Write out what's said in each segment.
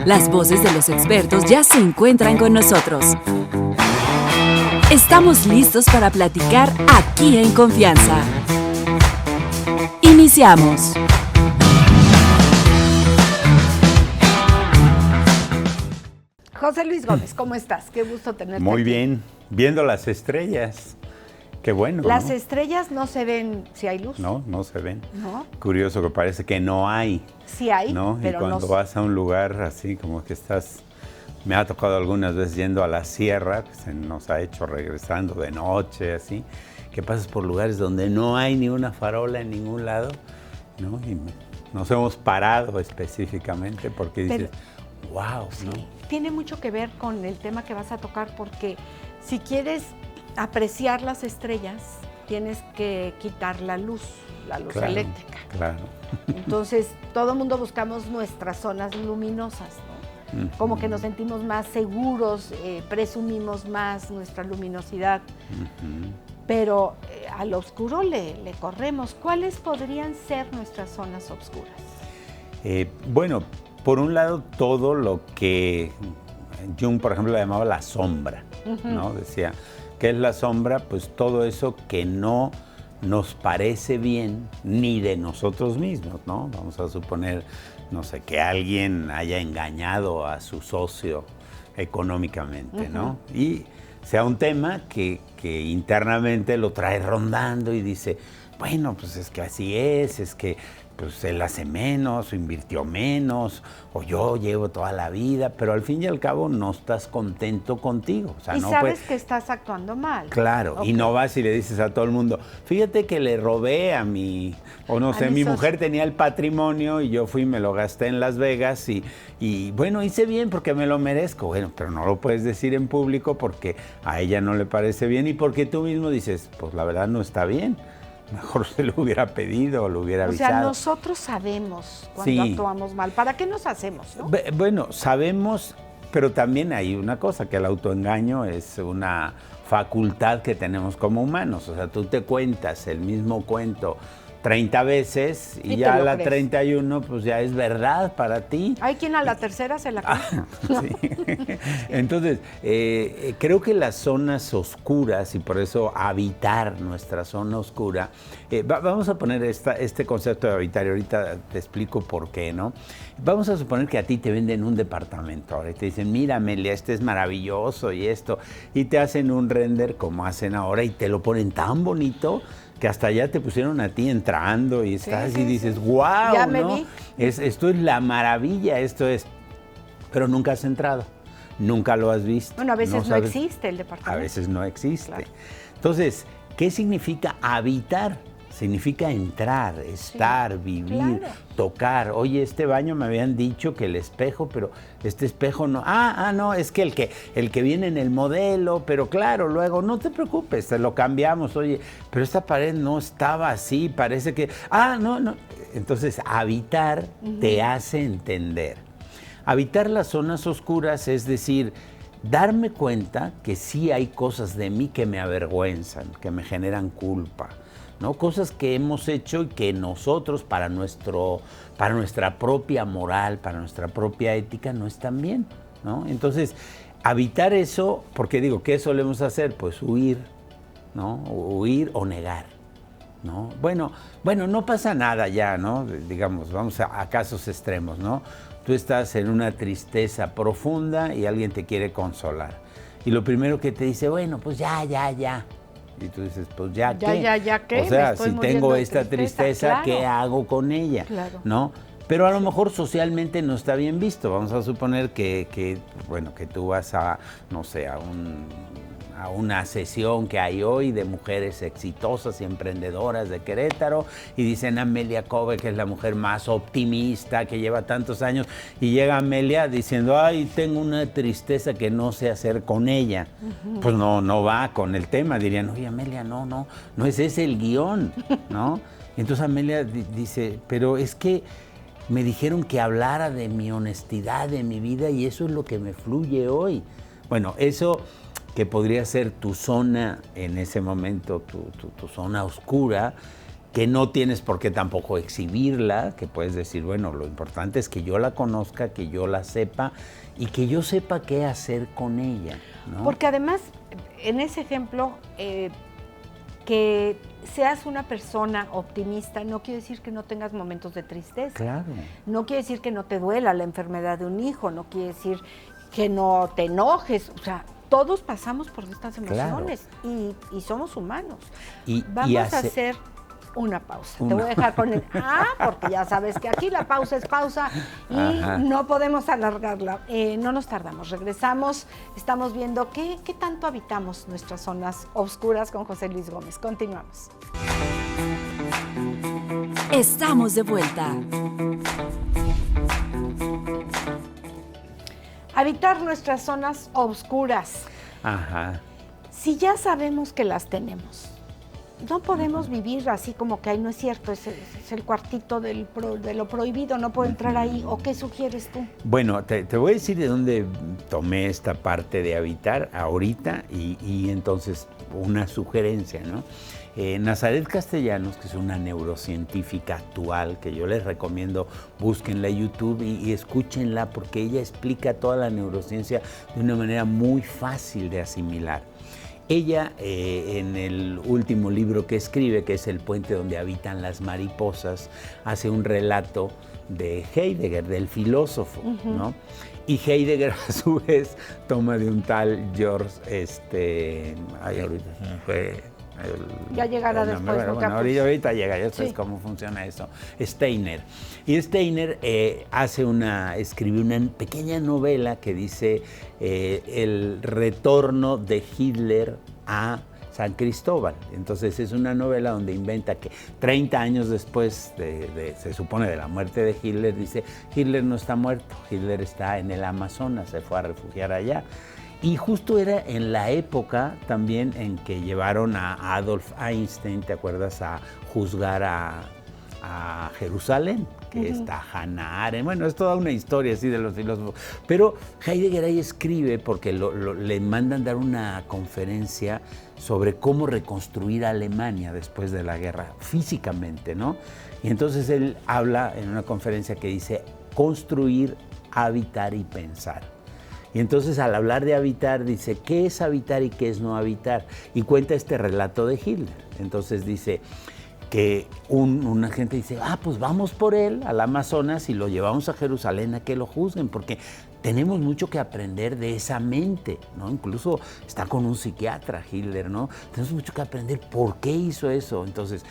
Las voces de los expertos ya se encuentran con nosotros. Estamos listos para platicar aquí en confianza. Iniciamos. José Luis Gómez, ¿cómo estás? Qué gusto tenerte. Muy aquí. bien, viendo las estrellas. Qué bueno. Las ¿no? estrellas no se ven si hay luz. No, no se ven. ¿No? Curioso que parece que no hay. Sí hay, ¿no? pero y cuando no. vas a un lugar así como que estás, me ha tocado algunas veces yendo a la sierra, que se nos ha hecho regresando de noche, así, que pasas por lugares donde no hay ni una farola en ningún lado, ¿no? Y nos hemos parado específicamente porque dices, wow, Sí, ¿no? tiene mucho que ver con el tema que vas a tocar, porque si quieres apreciar las estrellas, tienes que quitar la luz Claro, eléctrica. Claro. Entonces, todo el mundo buscamos nuestras zonas luminosas, ¿no? Como que nos sentimos más seguros, presumimos más nuestra luminosidad, pero al oscuro le corremos. ¿Cuáles podrían ser nuestras zonas oscuras? Bueno, por un lado, todo lo que Jung, por ejemplo, le llamaba la sombra, ¿no? Decía, ¿qué es la sombra? Pues todo eso que no nos parece bien ni de nosotros mismos, ¿no? Vamos a suponer, no sé, que alguien haya engañado a su socio económicamente, ¿no? Y sea un tema que internamente lo trae rondando y dice, bueno, pues es que así es que pues él hace menos, o invirtió menos, o yo llevo toda la vida, pero al fin y al cabo no estás contento contigo. O sea, y no sabes que estás actuando mal. Claro, Okay. y no vas y le dices a todo el mundo, fíjate que le robé a mi, o no sé, mi mujer tenía el patrimonio y yo fui y me lo gasté en Las Vegas y bueno, hice bien porque me lo merezco. Bueno, pero no lo puedes decir en público porque a ella no le parece bien y porque tú mismo dices, pues la verdad no está bien. Mejor se lo hubiera pedido o lo hubiera avisado. O sea, nosotros sabemos cuando actuamos mal. ¿Para qué nos hacemos, no? Bueno, sabemos, pero también hay una cosa, que el autoengaño es una facultad que tenemos como humanos. O sea, tú te cuentas el mismo cuento 30 veces y ya a la 31 pues ya es verdad para ti. Hay quien a la tercera se la cree. Sí. Entonces, creo que las zonas oscuras, y por eso habitar nuestra zona oscura, vamos a poner este concepto de habitar, y ahorita te explico por qué, ¿no? Vamos a suponer que a ti te venden un departamento, ahora y te dicen, mira, Amelia, este es maravilloso y esto, y te hacen un render como hacen ahora y te lo ponen tan bonito que hasta ya te pusieron a ti entrando y estás y dices, wow, ya me ¿no? vi. Esto es la maravilla, esto es, pero nunca has entrado, nunca lo has visto. Bueno, a veces no existe el departamento. A veces no existe. Claro. Entonces, ¿qué significa habitar? Significa entrar, estar, vivir, tocar. Oye, este baño me habían dicho que el espejo, pero este espejo no. No, es que el que viene en el modelo, pero claro, luego no te preocupes, te lo cambiamos. Oye, pero esta pared no estaba así, parece que. No. Entonces, habitar te hace entender. Habitar las zonas oscuras es decir, darme cuenta que sí hay cosas de mí que me avergüenzan, que me generan culpa. ¿No? Cosas que hemos hecho y que nosotros, para nuestra propia moral, para nuestra propia ética, no están bien, ¿no? Entonces, habitar eso, porque digo, ¿qué solemos hacer? Pues huir, ¿no? Huir o negar, ¿no? Bueno, no pasa nada ya, ¿no? Digamos, vamos a casos extremos, ¿no? Tú estás en una tristeza profunda y alguien te quiere consolar. Y lo primero que te dice, bueno, pues ya. Y tú dices, pues ya, ¿qué? ¿qué? O sea, si tengo esta tristeza, claro. ¿Qué hago con ella? Claro. ¿No? Pero a lo mejor socialmente no está bien visto. Vamos a suponer que tú vas a, no sé, a una sesión que hay hoy de mujeres exitosas y emprendedoras de Querétaro y dicen Amelia Cove, que es la mujer más optimista, que lleva tantos años, y llega Amelia diciendo, ay, tengo una tristeza que no sé hacer con ella. Pues no va con el tema, dirían, oye, Amelia, no es ese el guión, ¿no? Entonces Amelia dice, pero es que me dijeron que hablara de mi honestidad, de mi vida, y eso es lo que me fluye hoy. Bueno, eso que podría ser tu zona en ese momento, tu zona oscura, que no tienes por qué tampoco exhibirla, que puedes decir, bueno, lo importante es que yo la conozca, que yo la sepa y que yo sepa qué hacer con ella, ¿no? Porque además, en ese ejemplo, que seas una persona optimista no quiere decir que no tengas momentos de tristeza. Claro. No quiere decir que no te duela la enfermedad de un hijo, no quiere decir que no te enojes, o sea, todos pasamos por estas emociones, claro. y somos humanos. Vamos a hacer una pausa. Te voy a dejar con el porque ya sabes que aquí la pausa es pausa y no podemos alargarla. No nos tardamos, regresamos, estamos viendo qué tanto habitamos nuestras zonas oscuras con José Luis Gómez. Continuamos. Estamos de vuelta. Habitar nuestras zonas oscuras. Ajá. Si ya sabemos que las tenemos, no podemos vivir así como que, ay, no es cierto, es el cuartito de lo prohibido, no puedo entrar ahí. ¿O qué sugieres tú? Bueno, te voy a decir de dónde tomé esta parte de habitar ahorita y entonces una sugerencia, ¿no? Nazaret Castellanos, que es una neurocientífica actual, que yo les recomiendo, búsquenla en YouTube y escúchenla porque ella explica toda la neurociencia de una manera muy fácil de asimilar. Ella, en el último libro que escribe, que es El puente donde habitan las mariposas, hace un relato de Heidegger, del filósofo, ¿no? Y Heidegger, a su vez, toma de un tal George, ya llegará después. Bueno, ahorita llega, ya sabes cómo funciona eso. Steiner. Y Steiner escribe una pequeña novela que dice el retorno de Hitler a San Cristóbal. Entonces es una novela donde inventa que 30 años después, se supone, de la muerte de Hitler, dice, Hitler no está muerto, Hitler está en el Amazonas, se fue a refugiar allá. Y justo era en la época también en que llevaron a Adolf Einstein, ¿te acuerdas?, a juzgar a Jerusalén, que está Hannah Arendt. Bueno, es toda una historia así de los filósofos. Pero Heidegger ahí escribe, porque le mandan dar una conferencia sobre cómo reconstruir Alemania después de la guerra, físicamente, ¿no? Y entonces él habla en una conferencia que dice, construir, habitar y pensar. Y entonces al hablar de habitar dice, ¿qué es habitar y qué es no habitar? Y cuenta este relato de Hitler. Entonces dice que una gente dice, pues vamos por él al Amazonas y lo llevamos a Jerusalén a que lo juzguen, porque tenemos mucho que aprender de esa mente, ¿no? Incluso está con un psiquiatra Hitler, ¿no? Tenemos mucho que aprender por qué hizo eso. Entonces,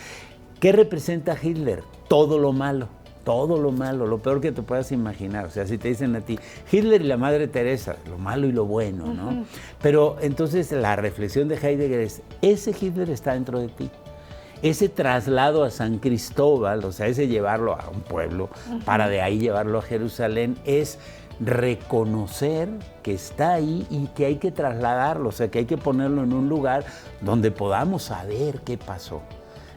¿qué representa Hitler? Todo lo malo. Todo lo malo, lo peor que te puedas imaginar. O sea, si te dicen a ti, Hitler y la Madre Teresa, lo malo y lo bueno, ¿no? Pero entonces la reflexión de Heidegger es, ese Hitler está dentro de ti. Ese traslado a San Cristóbal, o sea, ese llevarlo a un pueblo, para de ahí llevarlo a Jerusalén, es reconocer que está ahí y que hay que trasladarlo, o sea, que hay que ponerlo en un lugar donde podamos saber qué pasó.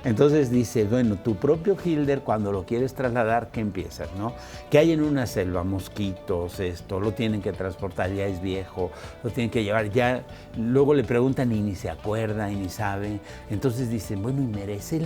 Entonces dice, bueno, tu propio Hitler, cuando lo quieres trasladar, ¿qué empiezas, no? Que hay en una selva mosquitos, lo tienen que transportar, ya es viejo, lo tienen que llevar, ya, luego le preguntan y ni se acuerda y ni sabe. Entonces dicen, bueno, ¿y merece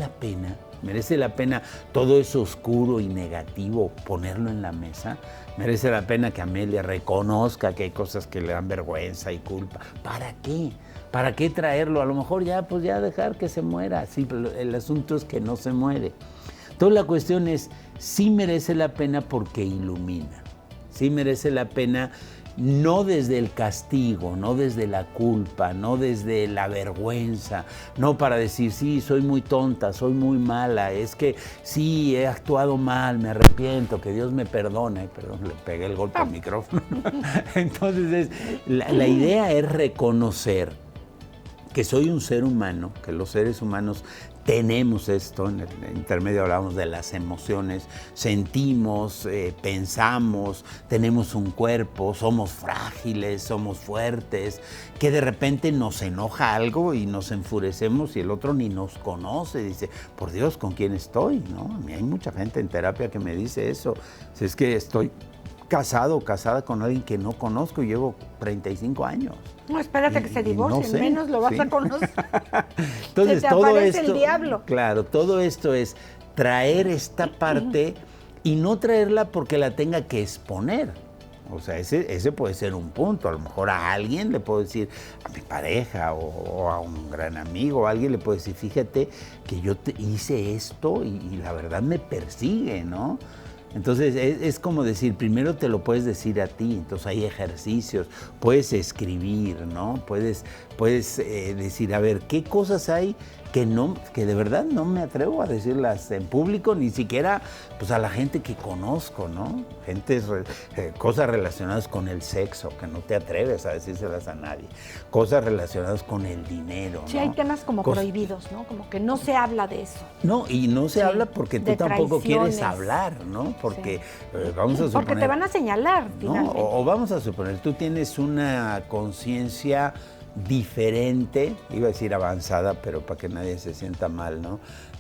la pena todo eso oscuro y negativo ponerlo en la mesa? ¿Merece la pena que Amelia reconozca que hay cosas que le dan vergüenza y culpa? ¿Para qué? ¿Para qué traerlo? A lo mejor ya dejar que se muera. Sí, pero el asunto es que no se muere. Entonces la cuestión es, sí merece la pena porque ilumina. Sí merece la pena no desde el castigo, no desde la culpa, no desde la vergüenza, no para decir, sí, soy muy tonta, soy muy mala, es que sí, he actuado mal, me arrepiento, que Dios me perdone. Perdón, le pegué el golpe al micrófono. Entonces, la idea es reconocer que soy un ser humano, que los seres humanos tenemos esto, en el intermedio hablamos de las emociones, sentimos, pensamos, tenemos un cuerpo, somos frágiles, somos fuertes, que de repente nos enoja algo y nos enfurecemos y el otro ni nos conoce, dice, por Dios, ¿con quién estoy? ¿No? A mí hay mucha gente en terapia que me dice eso, si es que estoy casado o casada con alguien que no conozco, llevo 35 años. No, espérate que se divorcien, no sé, menos lo vas sí. a conocer. Entonces, se te todo aparece esto, el diablo. Claro, todo esto es traer esta parte y no traerla porque la tenga que exponer. O sea, ese puede ser un punto. A lo mejor a alguien le puedo decir, a mi pareja o a un gran amigo, o a alguien le puedo decir, fíjate que yo hice esto y la verdad me persigue, ¿no? Entonces es como decir, primero te lo puedes decir a ti, entonces hay ejercicios, puedes escribir, ¿no? Puedes decir, a ver, ¿qué cosas hay que de verdad no me atrevo a decirlas en público, ni siquiera pues a la gente que conozco, ¿no? Cosas relacionadas con el sexo, que no te atreves a decírselas a nadie, cosas relacionadas con el dinero, Sí, ¿no? hay temas como prohibidos, ¿no? Como que no se habla de eso. No, y no se habla porque tú tampoco quieres traiciones. hablar, ¿no? Porque Sí. Vamos a suponer... Porque te van a señalar, ¿no? finalmente. O vamos a suponer, tú tienes una conciencia diferente, iba a decir avanzada, pero para que nadie se sienta mal, ¿no?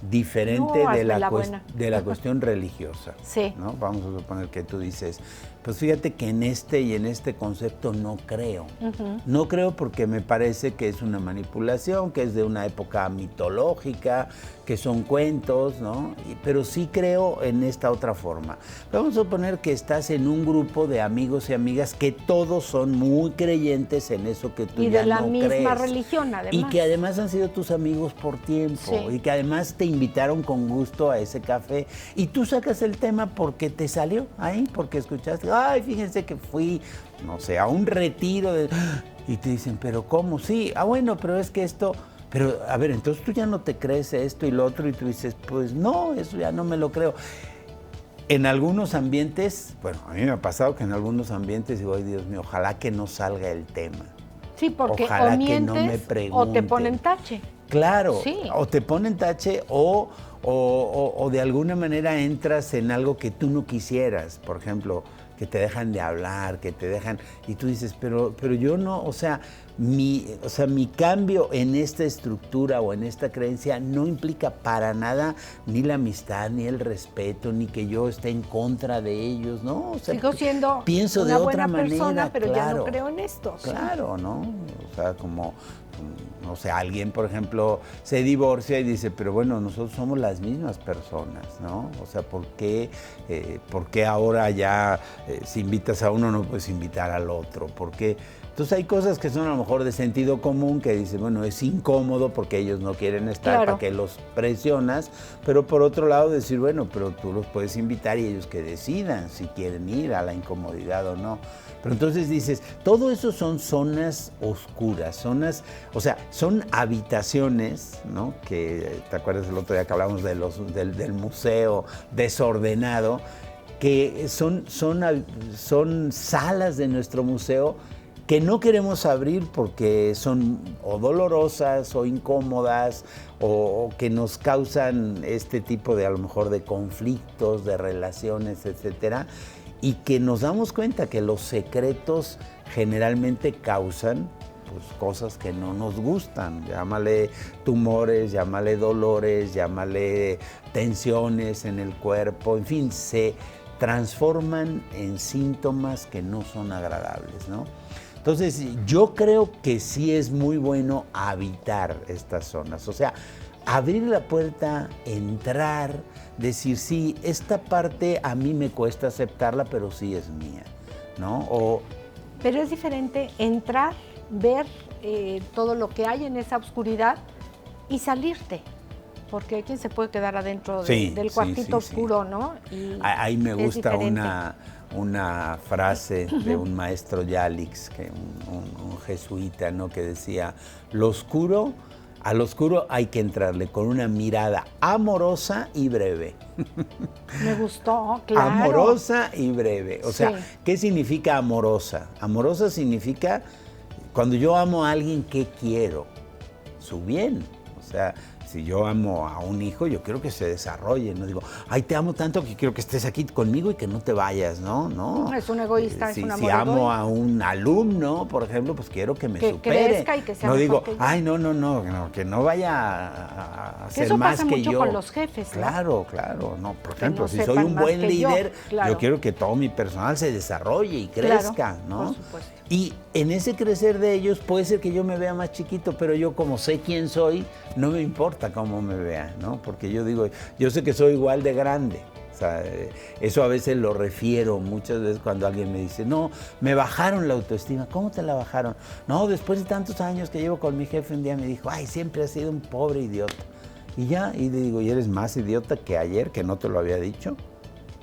Diferente No, de hazme la buena. de la cuestión religiosa. Sí. ¿no? Vamos a suponer que tú dices, pues fíjate que en este concepto no creo. No creo porque me parece que es una manipulación, que es de una época mitológica, que son cuentos, ¿no? Pero sí creo en esta otra forma. Vamos a suponer que estás en un grupo de amigos y amigas que todos son muy creyentes en eso que tú Y ya de la no misma crees. religión, además. Y que además han sido tus amigos por tiempo. Sí. Y que además te invitaron con gusto a ese café. Y tú sacas el tema porque te salió ahí, porque escuchaste, ay, fíjense que fui, no sé, a un retiro de... Y te dicen, ¿pero cómo? Sí, bueno, pero es que esto... Pero, a ver, entonces tú ya no te crees esto y lo otro, y tú dices, pues no, eso ya no me lo creo. En algunos ambientes, bueno, a mí me ha pasado que en algunos ambientes digo, ay, Dios mío, ojalá que no salga el tema. Sí, porque Ojalá o mientes que no me o te pregunten. ponen tache. Claro, Sí. o te ponen tache o de alguna manera entras en algo que tú no quisieras, por ejemplo, que te dejan de hablar, que te dejan, y tú dices, pero yo no, o sea, mi cambio en esta estructura o en esta creencia no implica para nada ni la amistad, ni el respeto, ni que yo esté en contra de ellos, ¿no? O sea, Sigo siendo pienso una de otra buena persona, manera, pero ya claro. no creo en esto. Sí. Claro, ¿no? O sea, como, no sé, alguien, por ejemplo, se divorcia y dice, pero bueno, nosotros somos las mismas personas, ¿no? O sea, ¿por qué ahora ya si invitas a uno no puedes invitar al otro? ¿Por qué? Entonces hay cosas que son a lo mejor de sentido común que dicen, bueno, es incómodo porque ellos no quieren estar, Claro. para que los presionas, pero por otro lado decir, bueno, pero tú los puedes invitar y ellos que decidan si quieren ir a la incomodidad o no. Pero entonces dices, todo eso son zonas oscuras, o sea, son habitaciones, ¿no? Que, ¿te acuerdas el otro día que hablamos de del museo desordenado? Que son salas de nuestro museo que no queremos abrir porque son o dolorosas o incómodas o que nos causan este tipo de, a lo mejor, de conflictos, de relaciones, etcétera, y que nos damos cuenta que los secretos generalmente causan pues, cosas que no nos gustan, llámale tumores, llámale dolores, llámale tensiones en el cuerpo, en fin, se transforman en síntomas que no son agradables, ¿no? Entonces, yo creo que sí es muy bueno habitar estas zonas, o sea, abrir la puerta, entrar, decir, sí, esta parte a mí me cuesta aceptarla, pero sí es mía, ¿no? Pero es diferente entrar, ver todo lo que hay en esa oscuridad y salirte. Porque hay quien se puede quedar adentro del cuartito oscuro, ¿no? Y ahí me gusta diferente. una frase de un maestro Yalix, que un jesuita, ¿no? Que decía, al oscuro hay que entrarle con una mirada amorosa y breve. Me gustó, claro. Amorosa y breve. O sea, Sí. ¿qué significa amorosa? Amorosa significa, cuando yo amo a alguien, ¿qué quiero? Su bien. O sea, si yo amo a un hijo, yo quiero que se desarrolle, no digo, ay, te amo tanto que quiero que estés aquí conmigo y que no te vayas, ¿no? No. Es un egoísta, es un amor Si amo egoísta. a un alumno, por ejemplo, pues quiero que me Que supere. crezca y que sea no mejor digo, que yo. ay, no, que no vaya a Que ser eso más pasa que mucho yo. con los jefes, ¿no? Claro, no. Por ejemplo, no si soy sepan un más buen que yo, líder, claro. yo quiero que todo mi personal se desarrolle y crezca, Claro, ¿no? por supuesto. Y en ese crecer de ellos puede ser que yo me vea más chiquito, pero yo como sé quién soy, no me importa cómo me vean, ¿no? Porque yo digo, yo sé que soy igual de grande. O sea, eso a veces lo refiero muchas veces cuando alguien me dice, no, me bajaron la autoestima. ¿Cómo te la bajaron? No, después de tantos años que llevo con mi jefe, un día me dijo, ay, siempre has sido un pobre idiota. Y ya, y le digo, ¿y eres más idiota que ayer, que no te lo había dicho?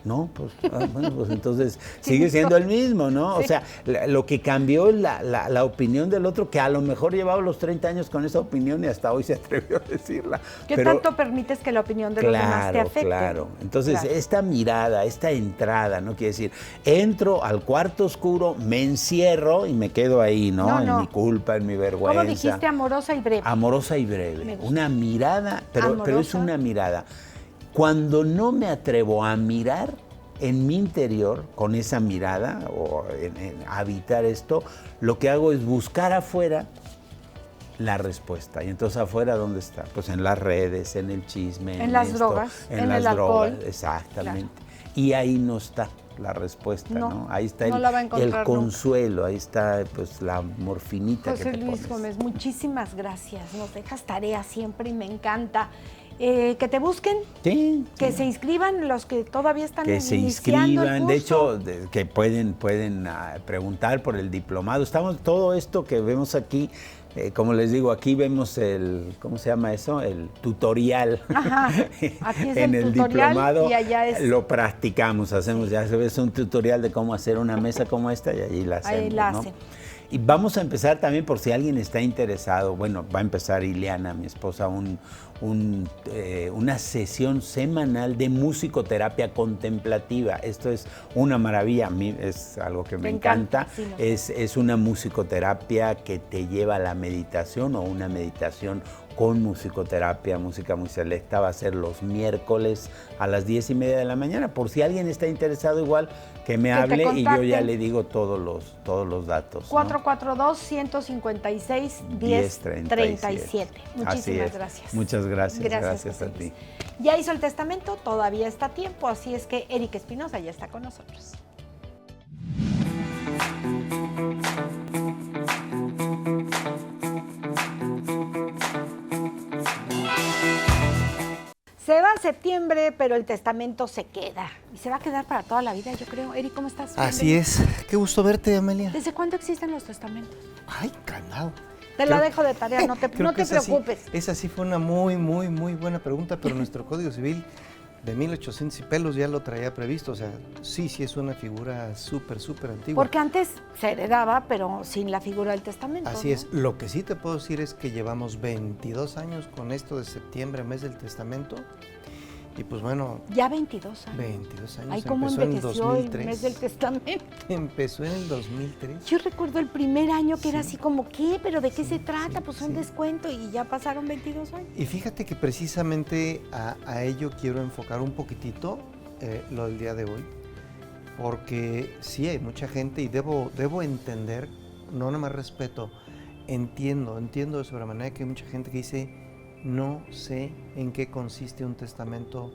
No, pues, bueno, pues entonces sigue siendo el mismo, ¿no? Sí. O sea, lo que cambió es la opinión del otro, que a lo mejor llevaba los 30 años con esa opinión y hasta hoy se atrevió a decirla. ¿Qué Pero, tanto permites que la opinión de los demás te afecte? Claro. Entonces, Claro. esta mirada, esta entrada, ¿no? Quiere decir, entro al cuarto oscuro, me encierro y me quedo ahí, ¿no? En mi culpa, en mi vergüenza. ¿Cómo dijiste? Amorosa y breve. Amorosa y breve. Me gusta. Una mirada, pero es Amorosa. una mirada. Cuando no me atrevo a mirar en mi interior, con esa mirada, o en habitar esto, lo que hago es buscar afuera la respuesta. Y entonces afuera, ¿dónde está? Pues en las redes, en el chisme. En las drogas, en las el alcohol. drogas, exactamente. Y ahí no está la respuesta, ¿no? Ahí está no la va a encontrar el consuelo, ahí está pues la morfinita José que te Luis pones. Gómez, muchísimas gracias. Nos dejas tarea siempre y me encanta. Que te busquen, Sí, que sí. se inscriban los que todavía están Que se iniciando el inscriban, de curso. hecho, que pueden preguntar por el diplomado. Estamos, todo esto que vemos aquí, como les digo, aquí vemos el, ¿cómo se llama eso? El tutorial. Ajá, aquí es en el tutorial diplomado y allá es... lo practicamos, hacemos, ya se ve, es un tutorial de cómo hacer una mesa como esta y allí la hacemos, Ahí la ¿no? hacen. Y vamos a empezar también, por si alguien está interesado, bueno, va a empezar Ileana, mi esposa, una sesión semanal de musicoterapia contemplativa. Esto es una maravilla, a mí es algo que me encanta. Sí, no. Es una musicoterapia que te lleva a la meditación, o una meditación con musicoterapia, música muy selecta. Va a ser los miércoles a las 10:30 de la mañana. Por si alguien está interesado, igual que me hable y yo ya le digo todos los datos, ¿no? 442-156-1037. Muchísimas gracias. Muchas gracias. Gracias José a ti. Luis. Ya hizo el testamento, todavía está a tiempo, así es que Eric Espinosa ya está con nosotros. Se va septiembre, pero el testamento se queda. Y se va a quedar para toda la vida, yo creo. Eric, ¿cómo estás? Así es. Qué gusto verte, Amelia. ¿Desde cuándo existen los testamentos? Ay, candado. Te la dejo de tarea, no te preocupes. Esa sí fue una muy buena pregunta, pero nuestro Código Civil de 1800 y pelos ya lo traía previsto. O sea, sí es una figura súper antigua. Porque antes se heredaba, pero sin la figura del testamento. Así ¿no? es. Lo que sí te puedo decir es que llevamos 22 años con esto de septiembre, mes del testamento. Y pues bueno... Ya 22 años. 22 años. Ay, cómo empezó en envejeció el 2003. mes del testamento. Empezó en el 2003. Yo recuerdo el primer año que era Sí. así como, ¿qué? ¿Pero de qué se trata? sí, Pues un sí. descuento y ya pasaron 22 años. Y fíjate que precisamente a ello quiero enfocar un poquitito lo del día de hoy, porque sí hay mucha gente y debo entender, no nada más respeto, entiendo de sobremanera que hay mucha gente que dice, no sé en qué consiste un testamento,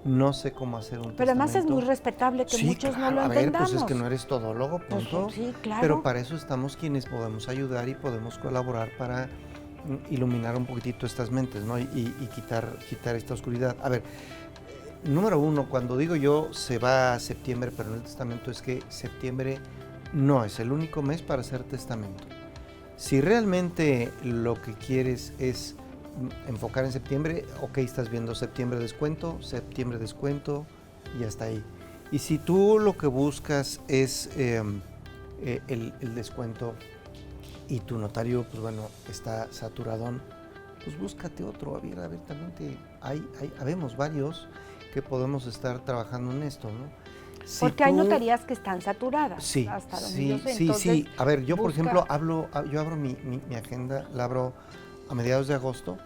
no sé cómo hacer un testamento. Pero además es muy respetable que Sí, muchos claro, no lo a ver, entendamos. pues es que no eres todólogo, Pues, punto. sí, claro. Pero para eso estamos quienes podemos ayudar y podemos colaborar para iluminar un poquitito estas mentes, ¿no? Y quitar esta oscuridad. A ver, número uno, cuando digo yo se va a septiembre, pero en el testamento es que septiembre no es el único mes para hacer testamento. Si realmente lo que quieres es enfocar en septiembre, ok, estás viendo septiembre descuento y hasta ahí. Y si tú lo que buscas es el descuento y tu notario, pues bueno, está saturadón, pues búscate otro. A ver, abiertamente, habemos varios que podemos estar trabajando en esto, ¿no? Si Porque hay tú- notarías que están saturadas. Sí, hasta donde sí, yo sé. sí, Entonces, sí. A ver, yo por busca- ejemplo yo abro mi agenda, la abro a mediados de agosto,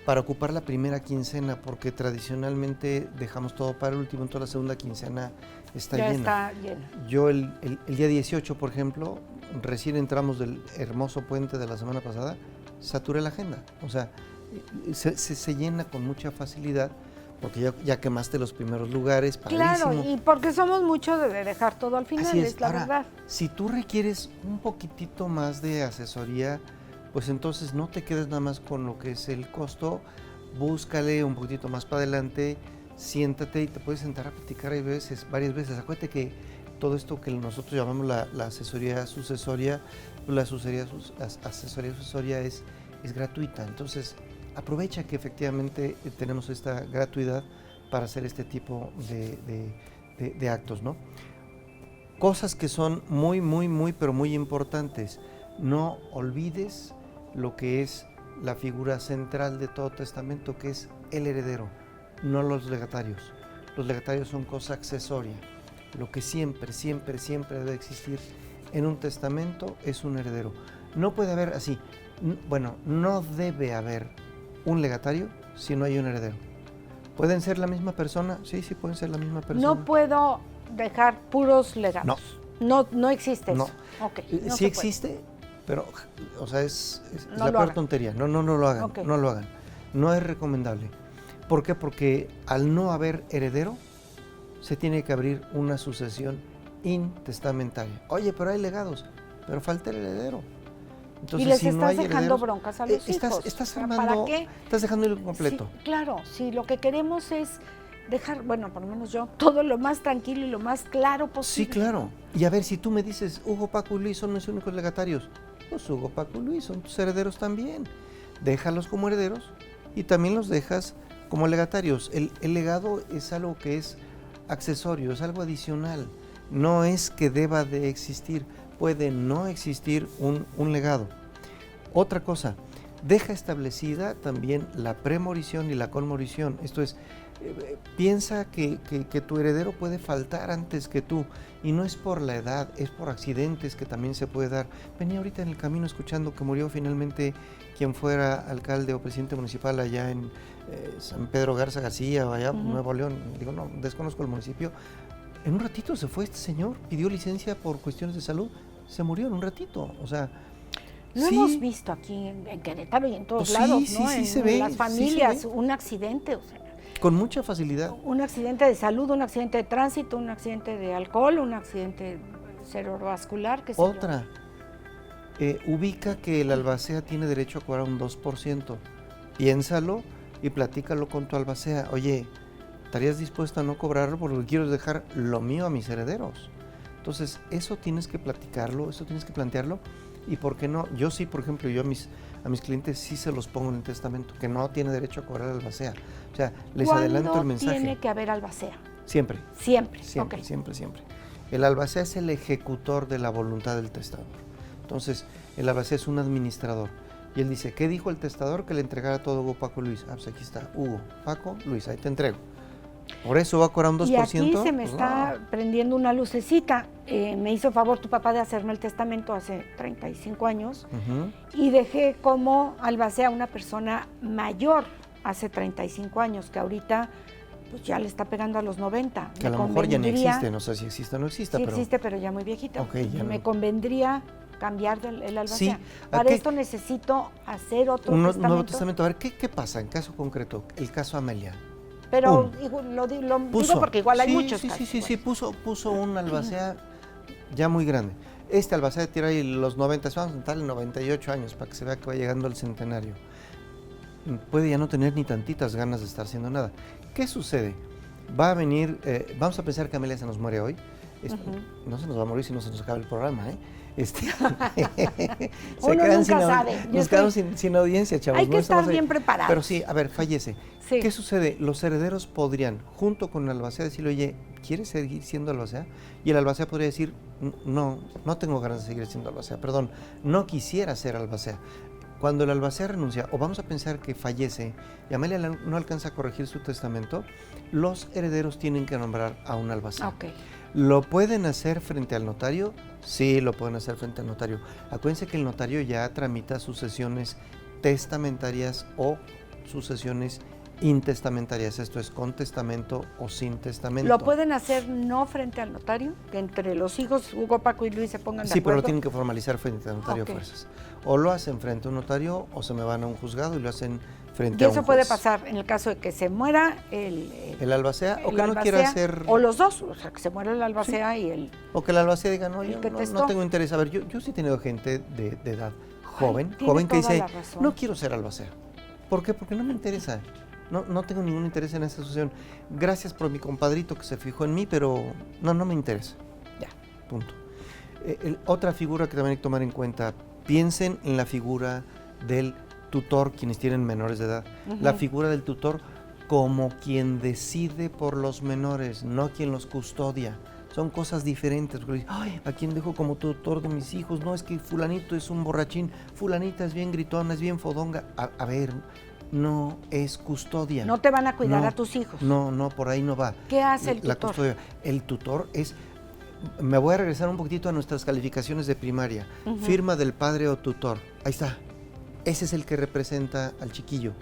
para ocupar la primera quincena, porque tradicionalmente dejamos todo para el último, entonces la segunda quincena está Ya llena. está llena. Yo el día 18, por ejemplo, recién entramos del hermoso puente de la semana pasada, saturé la agenda. O sea, se llena con mucha facilidad, porque ya quemaste los primeros lugares, padrísimo. Claro, y porque somos mucho de dejar todo al final, Así es la Ahora, verdad. si tú requieres un poquitito más de asesoría, pues entonces no te quedes nada más con lo que es el costo, búscale un poquitito más para adelante, siéntate y te puedes sentar a platicar varias veces. Acuérdate que todo esto que nosotros llamamos la asesoría sucesoria, la asesoría sucesoria es gratuita. Entonces, aprovecha que efectivamente tenemos esta gratuidad para hacer este tipo de actos, ¿no? Cosas que son pero muy importantes. No olvides lo que es la figura central de todo testamento, que es el heredero, no los legatarios. Los legatarios son cosa accesoria. Lo que siempre debe existir en un testamento es un heredero. No puede haber así, no debe haber un legatario si no hay un heredero. ¿Pueden ser la misma persona? Sí, pueden ser la misma persona. No puedo dejar puros legados. No existe eso. Okay, no sí existe, pero, o sea, es no la lo peor hagan. tontería. No lo hagan, Okay. no lo hagan. No es recomendable. ¿Por qué? Porque al no haber heredero, se tiene que abrir una sucesión intestamentaria. Oye, pero hay legados, pero falta el heredero. Entonces, y les si estás no hay dejando herederos, broncas a los hijos. Estás ¿Para armando, qué? estás dejando el completo. Sí, claro, si lo que queremos es dejar, bueno, por lo menos yo, todo lo más tranquilo y lo más claro posible. Sí, claro. Y a ver, si tú me dices, Hugo, Paco y Luis son los únicos legatarios, pues Hugo, Paco y Luis son tus herederos también. Déjalos como herederos y también los dejas como legatarios. El legado es algo que es accesorio, es algo adicional. No es que deba de existir, puede no existir un legado. Otra cosa, deja establecida también la premorición y la conmorición. Esto es, piensa que tu heredero puede faltar antes que tú, y no es por la edad, es por accidentes que también se puede dar. Venía ahorita en el camino escuchando que murió finalmente quien fuera alcalde o presidente municipal allá en San Pedro Garza García, o allá en Nuevo León. Digo, no, desconozco el municipio. En un ratito se fue este señor, pidió licencia por cuestiones de salud, se murió en un ratito. O sea, lo hemos visto aquí en Querétaro y en todos lados, ¿no? Sí, en se ve, las familias, un accidente, o sea, con mucha facilidad. un accidente de salud, un accidente de tránsito, un accidente de alcohol, un accidente cerebrovascular, qué sé yo. Otra, ubica que el albacea tiene derecho a cobrar un 2%. Piénsalo y platícalo con tu albacea. Oye, ¿estarías dispuesta a no cobrarlo porque quiero dejar lo mío a mis herederos? Entonces, eso tienes que platicarlo, eso tienes que plantearlo. ¿Y por qué no? Yo sí, por ejemplo, yo a mis clientes sí se los pongo en el testamento, que no tiene derecho a cobrar albacea. O sea, les adelanto el mensaje. ¿Cuándo tiene que haber albacea? Siempre. Siempre. Siempre, Okay. siempre. El albacea es el ejecutor de la voluntad del testador. Entonces, el albacea es un administrador. Y él dice, ¿qué dijo el testador? Que le entregara todo a Hugo, Paco, Luis. Ah, pues aquí está, Hugo, Paco, Luis, ahí te entrego. Por eso va a cobrar un 2%. Y aquí se me pues está prendiendo una lucecita. Me hizo favor tu papá de hacerme el testamento hace 35 años y dejé como albacea a una persona mayor hace 35 años, que ahorita pues ya le está pegando a los 90. Que a lo mejor ya ni existe, no sé si existe o no existe. Sí pero existe, pero ya muy viejita. Okay, ya me no. convendría cambiar el albacea. Sí, Para esto necesito hacer otro testamento. nuevo testamento. A ver, ¿qué pasa en caso concreto? El caso Amelia. Pero lo digo porque igual hay muchos casos. Sí, puso un albacea ya muy grande. Este albacea tira ahí los 90, vamos a darle 98 años para que se vea que va llegando al centenario. Puede ya no tener ni tantitas ganas de estar haciendo nada. ¿Qué sucede? Va a venir, vamos a pensar que Amelia se nos muere hoy. No se nos va a morir si no se nos acaba el programa, ¿eh? Uno nunca sabe. Nos quedamos sin audiencia, chavos. Hay que estar bien preparados. Pero sí, a ver, fallece. Sí. ¿Qué sucede? Los herederos podrían, junto con el albacea, decirle, oye, ¿quieres seguir siendo albacea? Y el albacea podría decir, no tengo ganas de seguir siendo albacea, perdón, no quisiera ser albacea. Cuando el albacea renuncia, o vamos a pensar que fallece y Amelia no alcanza a corregir su testamento, los herederos tienen que nombrar a un albacea. Okay. ¿Lo pueden hacer frente al notario? Sí, lo pueden hacer frente al notario. Acuérdense que el notario ya tramita sucesiones testamentarias o sucesiones intestamentarias, esto es con testamento o sin testamento. ¿Lo pueden hacer no frente al notario? Que entre los hijos, Hugo, Paco y Luis, se pongan de acuerdo. Sí, pero lo tienen que formalizar frente al notario Okay. fuerzas. O lo hacen frente a un notario o se me van a un juzgado y lo hacen frente Y a un eso juez. puede pasar en el caso de que se muera el albacea o el que no quiera albacea, hacer... o los dos, o sea, que se muera el albacea y el... O que el albacea diga, no, el yo que no testó. tengo interés. A ver, yo sí he tenido gente de edad joven, tiene joven que toda dice, la razón. no quiero ser albacea. ¿Por qué? Porque no me interesa. No tengo ningún interés en esa asociación. Gracias por mi compadrito que se fijó en mí, pero no me interesa. Ya, punto. Otra figura que también hay que tomar en cuenta, piensen en la figura del tutor, quienes tienen menores de edad. La figura del tutor como quien decide por los menores, no quien los custodia. Son cosas diferentes. Ay, ¿a quién dejo como tutor de mis hijos? No, es que fulanito es un borrachín, fulanita es bien gritona, es bien fodonga. A ver, no es custodia. No te van a cuidar a tus hijos. No, por ahí no va. ¿Qué hace el La tutor? custodia. El tutor es... Me voy a regresar un poquitito a nuestras calificaciones de primaria. Firma del padre o tutor. Ahí está. Ese es el que representa al chiquillo.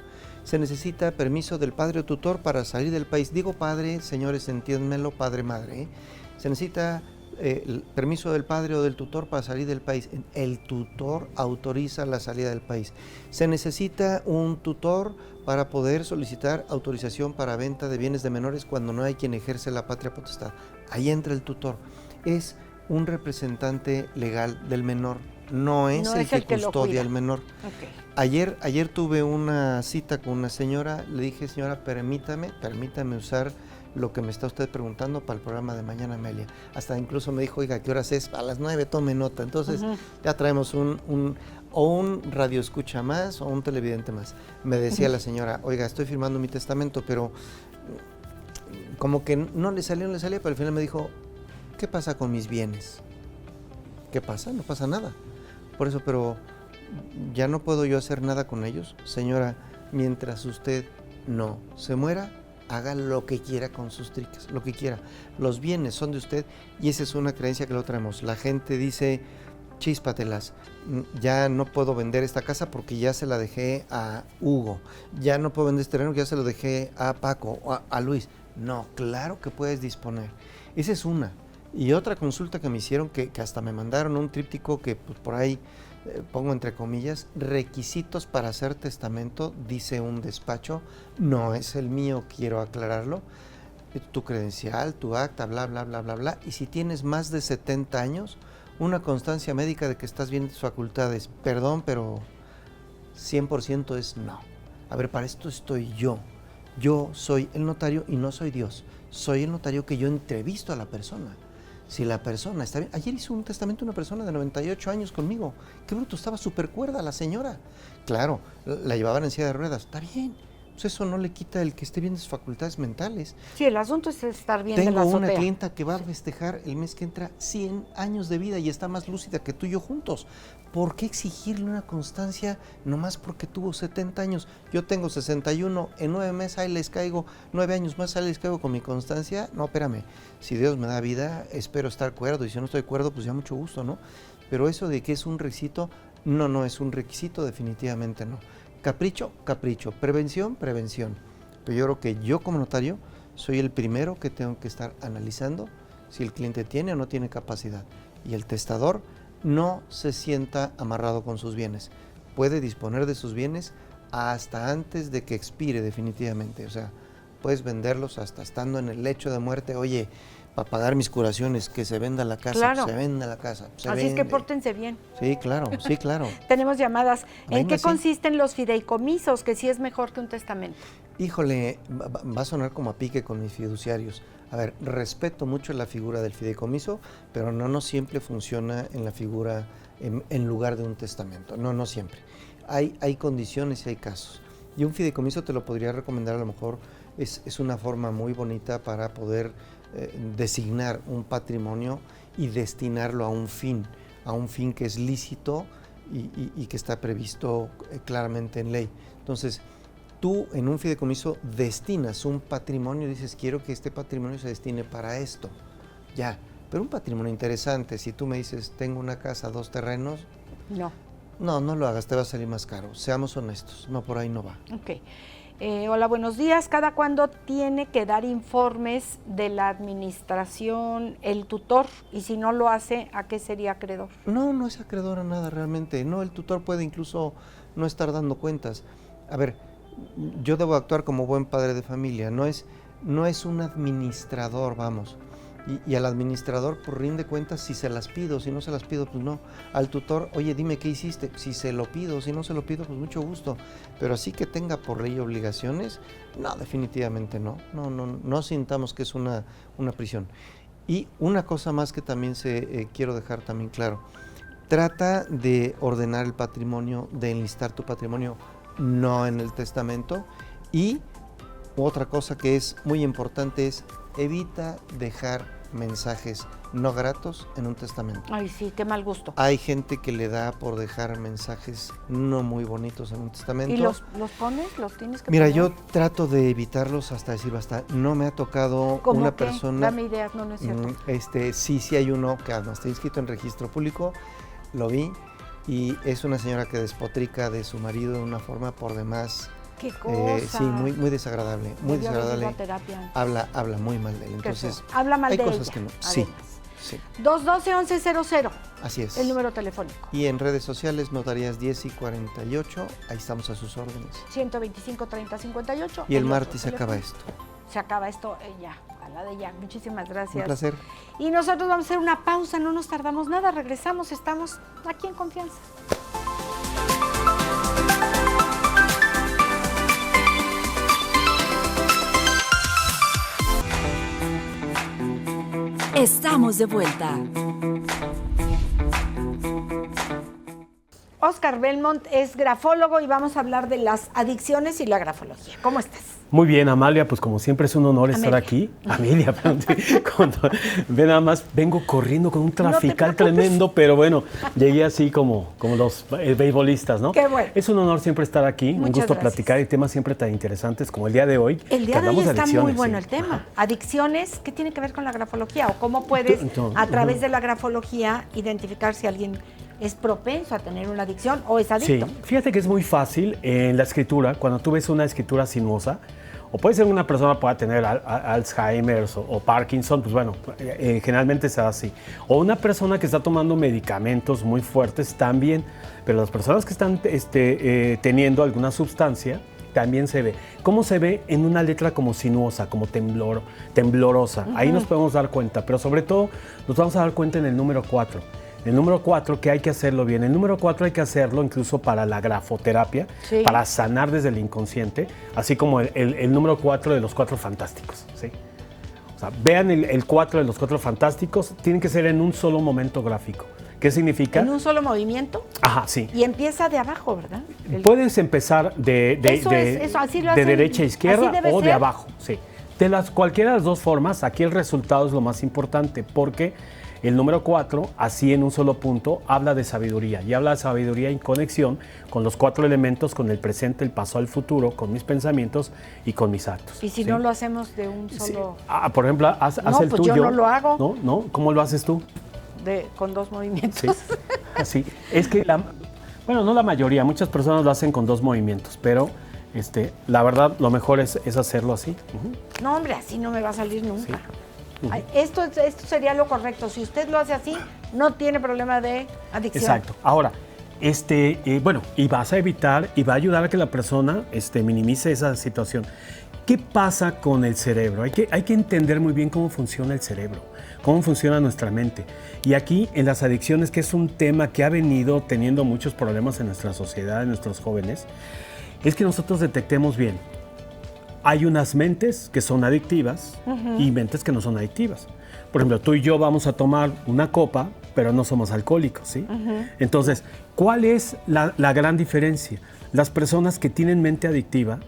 Se necesita permiso del padre o tutor para salir del país. Digo padre, señores, entiéndanmelo, padre, madre. ¿eh? Se necesita el permiso del padre o del tutor para salir del país. El tutor autoriza la salida del país. Se necesita un tutor para poder solicitar autorización para venta de bienes de menores cuando no hay quien ejerce la patria potestad. Ahí entra el tutor. Es un representante legal del menor, no es el que custodia al menor. Okay. Ayer tuve una cita con una señora, le dije, señora, permítame usar lo que me está usted preguntando para el programa de mañana, Amelia. Hasta incluso me dijo, oiga, ¿qué horas es? A las 9, tome nota. Entonces ya traemos un radio escucha más o un televidente más. Me decía la señora, oiga, estoy firmando mi testamento, pero como que no le salía, pero al final me dijo, ¿qué pasa con mis bienes? ¿Qué pasa? No pasa nada. Por eso, pero ya no puedo yo hacer nada con ellos. Señora, mientras usted no se muera, haga lo que quiera con sus triques, lo que quiera. Los bienes son de usted y esa es una creencia que lo traemos. La gente dice, chíspatelas, ya no puedo vender esta casa porque ya se la dejé a Hugo. Ya no puedo vender este terreno porque ya se lo dejé a Paco o a Luis. No, claro que puedes disponer. Esa es una. Y otra consulta que me hicieron, que hasta me mandaron un tríptico que pues, por ahí pongo entre comillas, requisitos para hacer testamento, dice un despacho, no es el mío, quiero aclararlo, tu credencial, tu acta, bla, bla, bla, bla, bla, y si tienes más de 70 años, una constancia médica de que estás bien de tus facultades, perdón, pero 100% es no. A ver, para esto estoy yo soy el notario y no soy Dios, soy el notario que yo entrevisto a la persona. Si la persona está bien, ayer hizo un testamento una persona de 98 años conmigo, qué bruto, estaba súper cuerda la señora, claro, la llevaban en silla de ruedas, está bien, pues eso no le quita el que esté bien de sus facultades mentales. Sí, el asunto es estar bien de la Tengo azotea. una clienta que va a festejar el mes que entra 100 años de vida y está más lúcida que tú y yo juntos. ¿Por qué exigirle una constancia nomás porque tuvo 70 años? Yo tengo 61, en 9 meses ahí les caigo, 9 años más ahí les caigo con mi constancia. No, espérame, si Dios me da vida, espero estar cuerdo, y si no estoy cuerdo, pues ya mucho gusto, ¿no? Pero eso de que es un requisito, no es un requisito, definitivamente no. Capricho, capricho, prevención, prevención. Pero yo creo que yo como notario soy el primero que tengo que estar analizando si el cliente tiene o no tiene capacidad. Y el testador no se sienta amarrado con sus bienes. Puede disponer de sus bienes hasta antes de que expire definitivamente. O sea, puedes venderlos hasta estando en el lecho de muerte. Oye, para pagar mis curaciones, que se venda la casa, claro. se venda la casa. Se Así vende. es que pórtense bien. Sí, claro, sí, claro. Tenemos llamadas. ¿En Venga, qué sí. consisten los fideicomisos? Que sí es mejor que un testamento. Híjole, va a sonar como a pique con mis fiduciarios. A ver, respeto mucho la figura del fideicomiso, pero no siempre funciona en la figura en lugar de un testamento. No siempre. Hay condiciones y hay casos. Y un fideicomiso te lo podría recomendar, a lo mejor es una forma muy bonita para poder designar un patrimonio y destinarlo a un fin que es lícito y que está previsto claramente en ley. Entonces, tú en un fideicomiso destinas un patrimonio y dices, quiero que este patrimonio se destine para esto. Ya, pero un patrimonio interesante, si tú me dices, tengo una casa, 2 terrenos, No. No, no lo hagas, te va a salir más caro. Seamos honestos, no, por ahí no va. Ok. Hola, buenos días. ¿Cada cuándo tiene que dar informes de la administración el tutor? Y si no lo hace, ¿a qué sería acreedor? No, no es acreedor a nada realmente. No, el tutor puede incluso no estar dando cuentas. A ver, yo debo actuar como buen padre de familia. No es un administrador, vamos. Y al administrador, pues rinde cuentas si se las pido, si no se las pido, pues no. Al tutor, oye, dime qué hiciste, si se lo pido, si no se lo pido, pues mucho gusto. Pero así que tenga por ley obligaciones, no, definitivamente no. No sintamos que es una prisión. Y una cosa más que también quiero dejar también claro, trata de ordenar el patrimonio, de enlistar tu patrimonio, no en el testamento. Y otra cosa que es muy importante es evita dejar mensajes no gratos en un testamento. Ay, sí, qué mal gusto. Hay gente que le da por dejar mensajes no muy bonitos en un testamento. ¿Y los pones? ¿Los tienes que Mira, poner? yo trato de evitarlos hasta decir basta. No me ha tocado ¿Cómo una qué? persona... Dame ideas, no es cierto. Sí hay uno que además está inscrito en registro público, lo vi, y es una señora que despotrica de su marido de una forma por demás... ¿Qué cosa? Sí, muy desagradable, muy Debió haber ido desagradable. a terapia. Habla muy mal de él. Entonces, habla mal hay de cosas ella, que no. además. Sí. 212-1100. Así es. El número telefónico. Y en redes sociales, Notarías 10 y 48, ahí estamos a sus órdenes. 125-30-58. Y el martes se acaba esto. Se acaba esto ya, a la de ya. Muchísimas gracias. Un placer. Y nosotros vamos a hacer una pausa, no nos tardamos nada, regresamos, estamos aquí en Confianza. Estamos de vuelta. Oscar Belmont es grafólogo y vamos a hablar de las adicciones y la grafología. ¿Cómo estás? Muy bien, Amalia, pues como siempre es un honor estar aquí. Amelia, perdón, ve nada más, vengo corriendo con un trafical tremendo, pero bueno, llegué así como los beisbolistas, ¿no? Qué bueno. Es un honor siempre estar aquí, Muchas un gusto gracias. platicar de temas siempre tan interesantes como el día de hoy. El día que de hoy hablamos está adicciones, muy bueno sí. el tema. Adicciones, ¿qué tiene que ver con la grafología? ¿O cómo puedes, a través de la grafología, identificar si alguien es propenso a tener una adicción o es adicto? Sí, fíjate que es muy fácil en la escritura, cuando tú ves una escritura sinuosa, o puede ser una persona que pueda tener Alzheimer o Parkinson, pues bueno, generalmente se da así. O una persona que está tomando medicamentos muy fuertes también, pero las personas que están teniendo alguna sustancia también se ve. ¿Cómo se ve? En una letra como sinuosa, como temblorosa. Ahí nos podemos dar cuenta, pero sobre todo nos vamos a dar cuenta en el número 4. El número 4, que hay que hacerlo bien. El número 4 hay que hacerlo incluso para la grafoterapia, sí, para sanar desde el inconsciente, así como el número 4 de los 4 fantásticos, ¿sí? O sea, vean el 4 de los 4 fantásticos, tienen que ser en un solo momento gráfico. ¿Qué significa? ¿En un solo movimiento? Ajá, sí. Y empieza de abajo, ¿verdad? Puedes empezar de así lo hacen, derecha a izquierda así debe o de ser. abajo, sí. Cualquiera de las dos formas, aquí el resultado es lo más importante, porque el número 4, así en un solo punto, habla de sabiduría. Y habla de sabiduría en conexión con los 4 elementos, con el presente, el pasado, el futuro, con mis pensamientos y con mis actos. Y si ¿sí? no lo hacemos de un solo... Sí. Por ejemplo, haz el pues tuyo. yo no lo hago. ¿No? ¿Cómo lo haces tú? Con 2 movimientos. Sí, así. Es que, no la mayoría, muchas personas lo hacen con 2 movimientos, pero la verdad lo mejor es hacerlo así. No, hombre, así no me va a salir nunca. Sí. Ay, esto sería lo correcto. Si usted lo hace así, no tiene problema de adicción. Exacto. Ahora, y vas a evitar y va a ayudar a que la persona minimice esa situación. ¿Qué pasa con el cerebro? Hay que entender muy bien cómo funciona el cerebro, cómo funciona nuestra mente. Y aquí en las adicciones, que es un tema que ha venido teniendo muchos problemas en nuestra sociedad, en nuestros jóvenes, es que nosotros detectemos bien. Hay unas mentes que son adictivas y mentes que no son adictivas. Por ejemplo, tú y yo vamos a tomar una copa, pero no somos alcohólicos, ¿sí? Entonces, ¿cuál es la gran diferencia? Las personas que tienen mente adictiva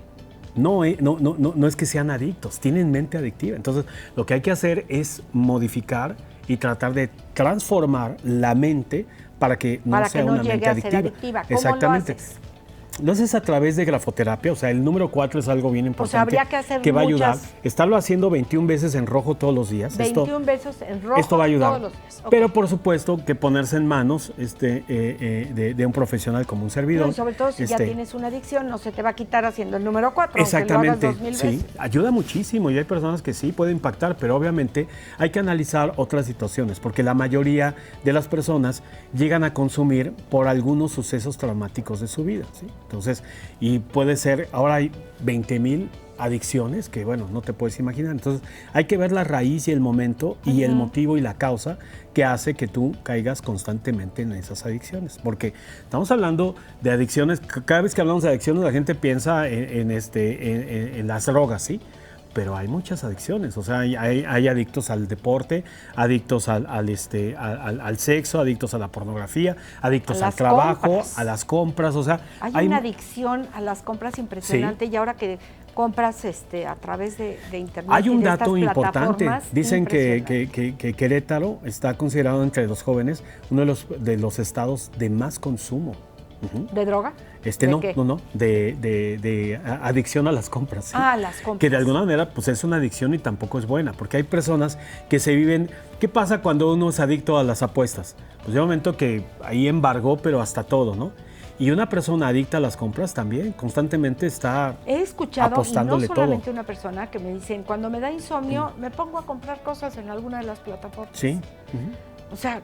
no es que sean adictos, tienen mente adictiva. Entonces, lo que hay que hacer es modificar y tratar de transformar la mente para que no sea una mente adictiva. ¿Cómo Exactamente. lo haces? Lo haces a través de grafoterapia, o sea, el número 4 es algo bien importante. O sea, habría que hacer va a ayudar. muchas. Estarlo haciendo 21 veces en rojo todos los días. 21 veces en rojo esto va a ayudar. todos los días. Ok. Pero por supuesto que ponerse en manos de un profesional como un servidor. No, y sobre todo si ya tienes una adicción, no se te va a quitar haciendo el número 4. Exactamente, aunque lo hagas 2000 sí, veces. ayuda muchísimo y hay personas que sí puede impactar, pero obviamente hay que analizar otras situaciones, porque la mayoría de las personas llegan a consumir por algunos sucesos traumáticos de su vida, ¿sí? Entonces, y puede ser, ahora hay 20,000 adicciones que, bueno, no te puedes imaginar. Entonces, hay que ver la raíz y el momento y el motivo y la causa que hace que tú caigas constantemente en esas adicciones. Porque estamos hablando de adicciones, cada vez que hablamos de adicciones la gente piensa en las drogas, ¿sí? Pero hay muchas adicciones, o sea, hay adictos al deporte, adictos al sexo, adictos a la pornografía, adictos al trabajo, a las compras, o sea... Hay una adicción a las compras impresionante, y ahora que compras a través de internet. Hay un y de estas dato importante, plataformas, dicen que Querétaro está considerado entre los jóvenes uno de los estados de más consumo. ¿De droga? De adicción a las compras. ¿sí? Ah, las compras. Que de alguna manera pues es una adicción y tampoco es buena, porque hay personas que se viven... ¿Qué pasa cuando uno es adicto a las apuestas? Pues de momento que ahí embargó, pero hasta todo, ¿no? Y una persona adicta a las compras también constantemente está He escuchado, y no apostándole solamente todo. una persona, que me dicen, cuando me da insomnio, me pongo a comprar cosas en alguna de las plataformas. Sí. O sea,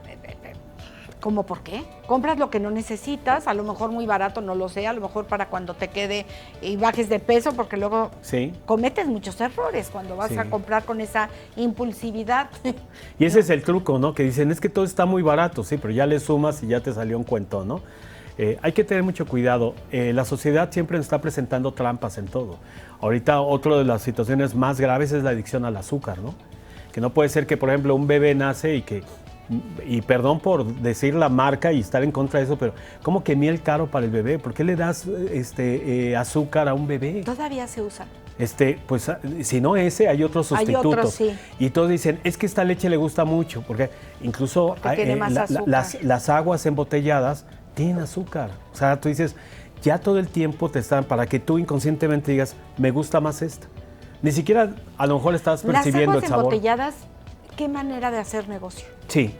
¿cómo por qué? Compras lo que no necesitas, a lo mejor muy barato, no lo sé, a lo mejor para cuando te quede y bajes de peso, porque luego cometes muchos errores cuando vas a comprar con esa impulsividad. Y ese es el truco, ¿no? Que dicen, es que todo está muy barato, sí, pero ya le sumas y ya te salió un cuento, ¿no? Hay que tener mucho cuidado. La sociedad siempre nos está presentando trampas en todo. Ahorita otra de las situaciones más graves es la adicción al azúcar, ¿no? Que no puede ser que, por ejemplo, un bebé nace y perdón por decir la marca y estar en contra de eso, pero ¿cómo que miel caro para el bebé? ¿Por qué le das azúcar a un bebé? Todavía se usa. Pues si no ese, hay otros sustitutos. Hay otros, sí. Y todos dicen, es que esta leche le gusta mucho, porque incluso tiene más azúcar. las aguas embotelladas tienen azúcar. O sea, tú dices, ya todo el tiempo te están, para que tú inconscientemente digas, me gusta más esta. Ni siquiera a lo mejor estás percibiendo el sabor. Las aguas embotelladas, qué manera de hacer negocio. Sí.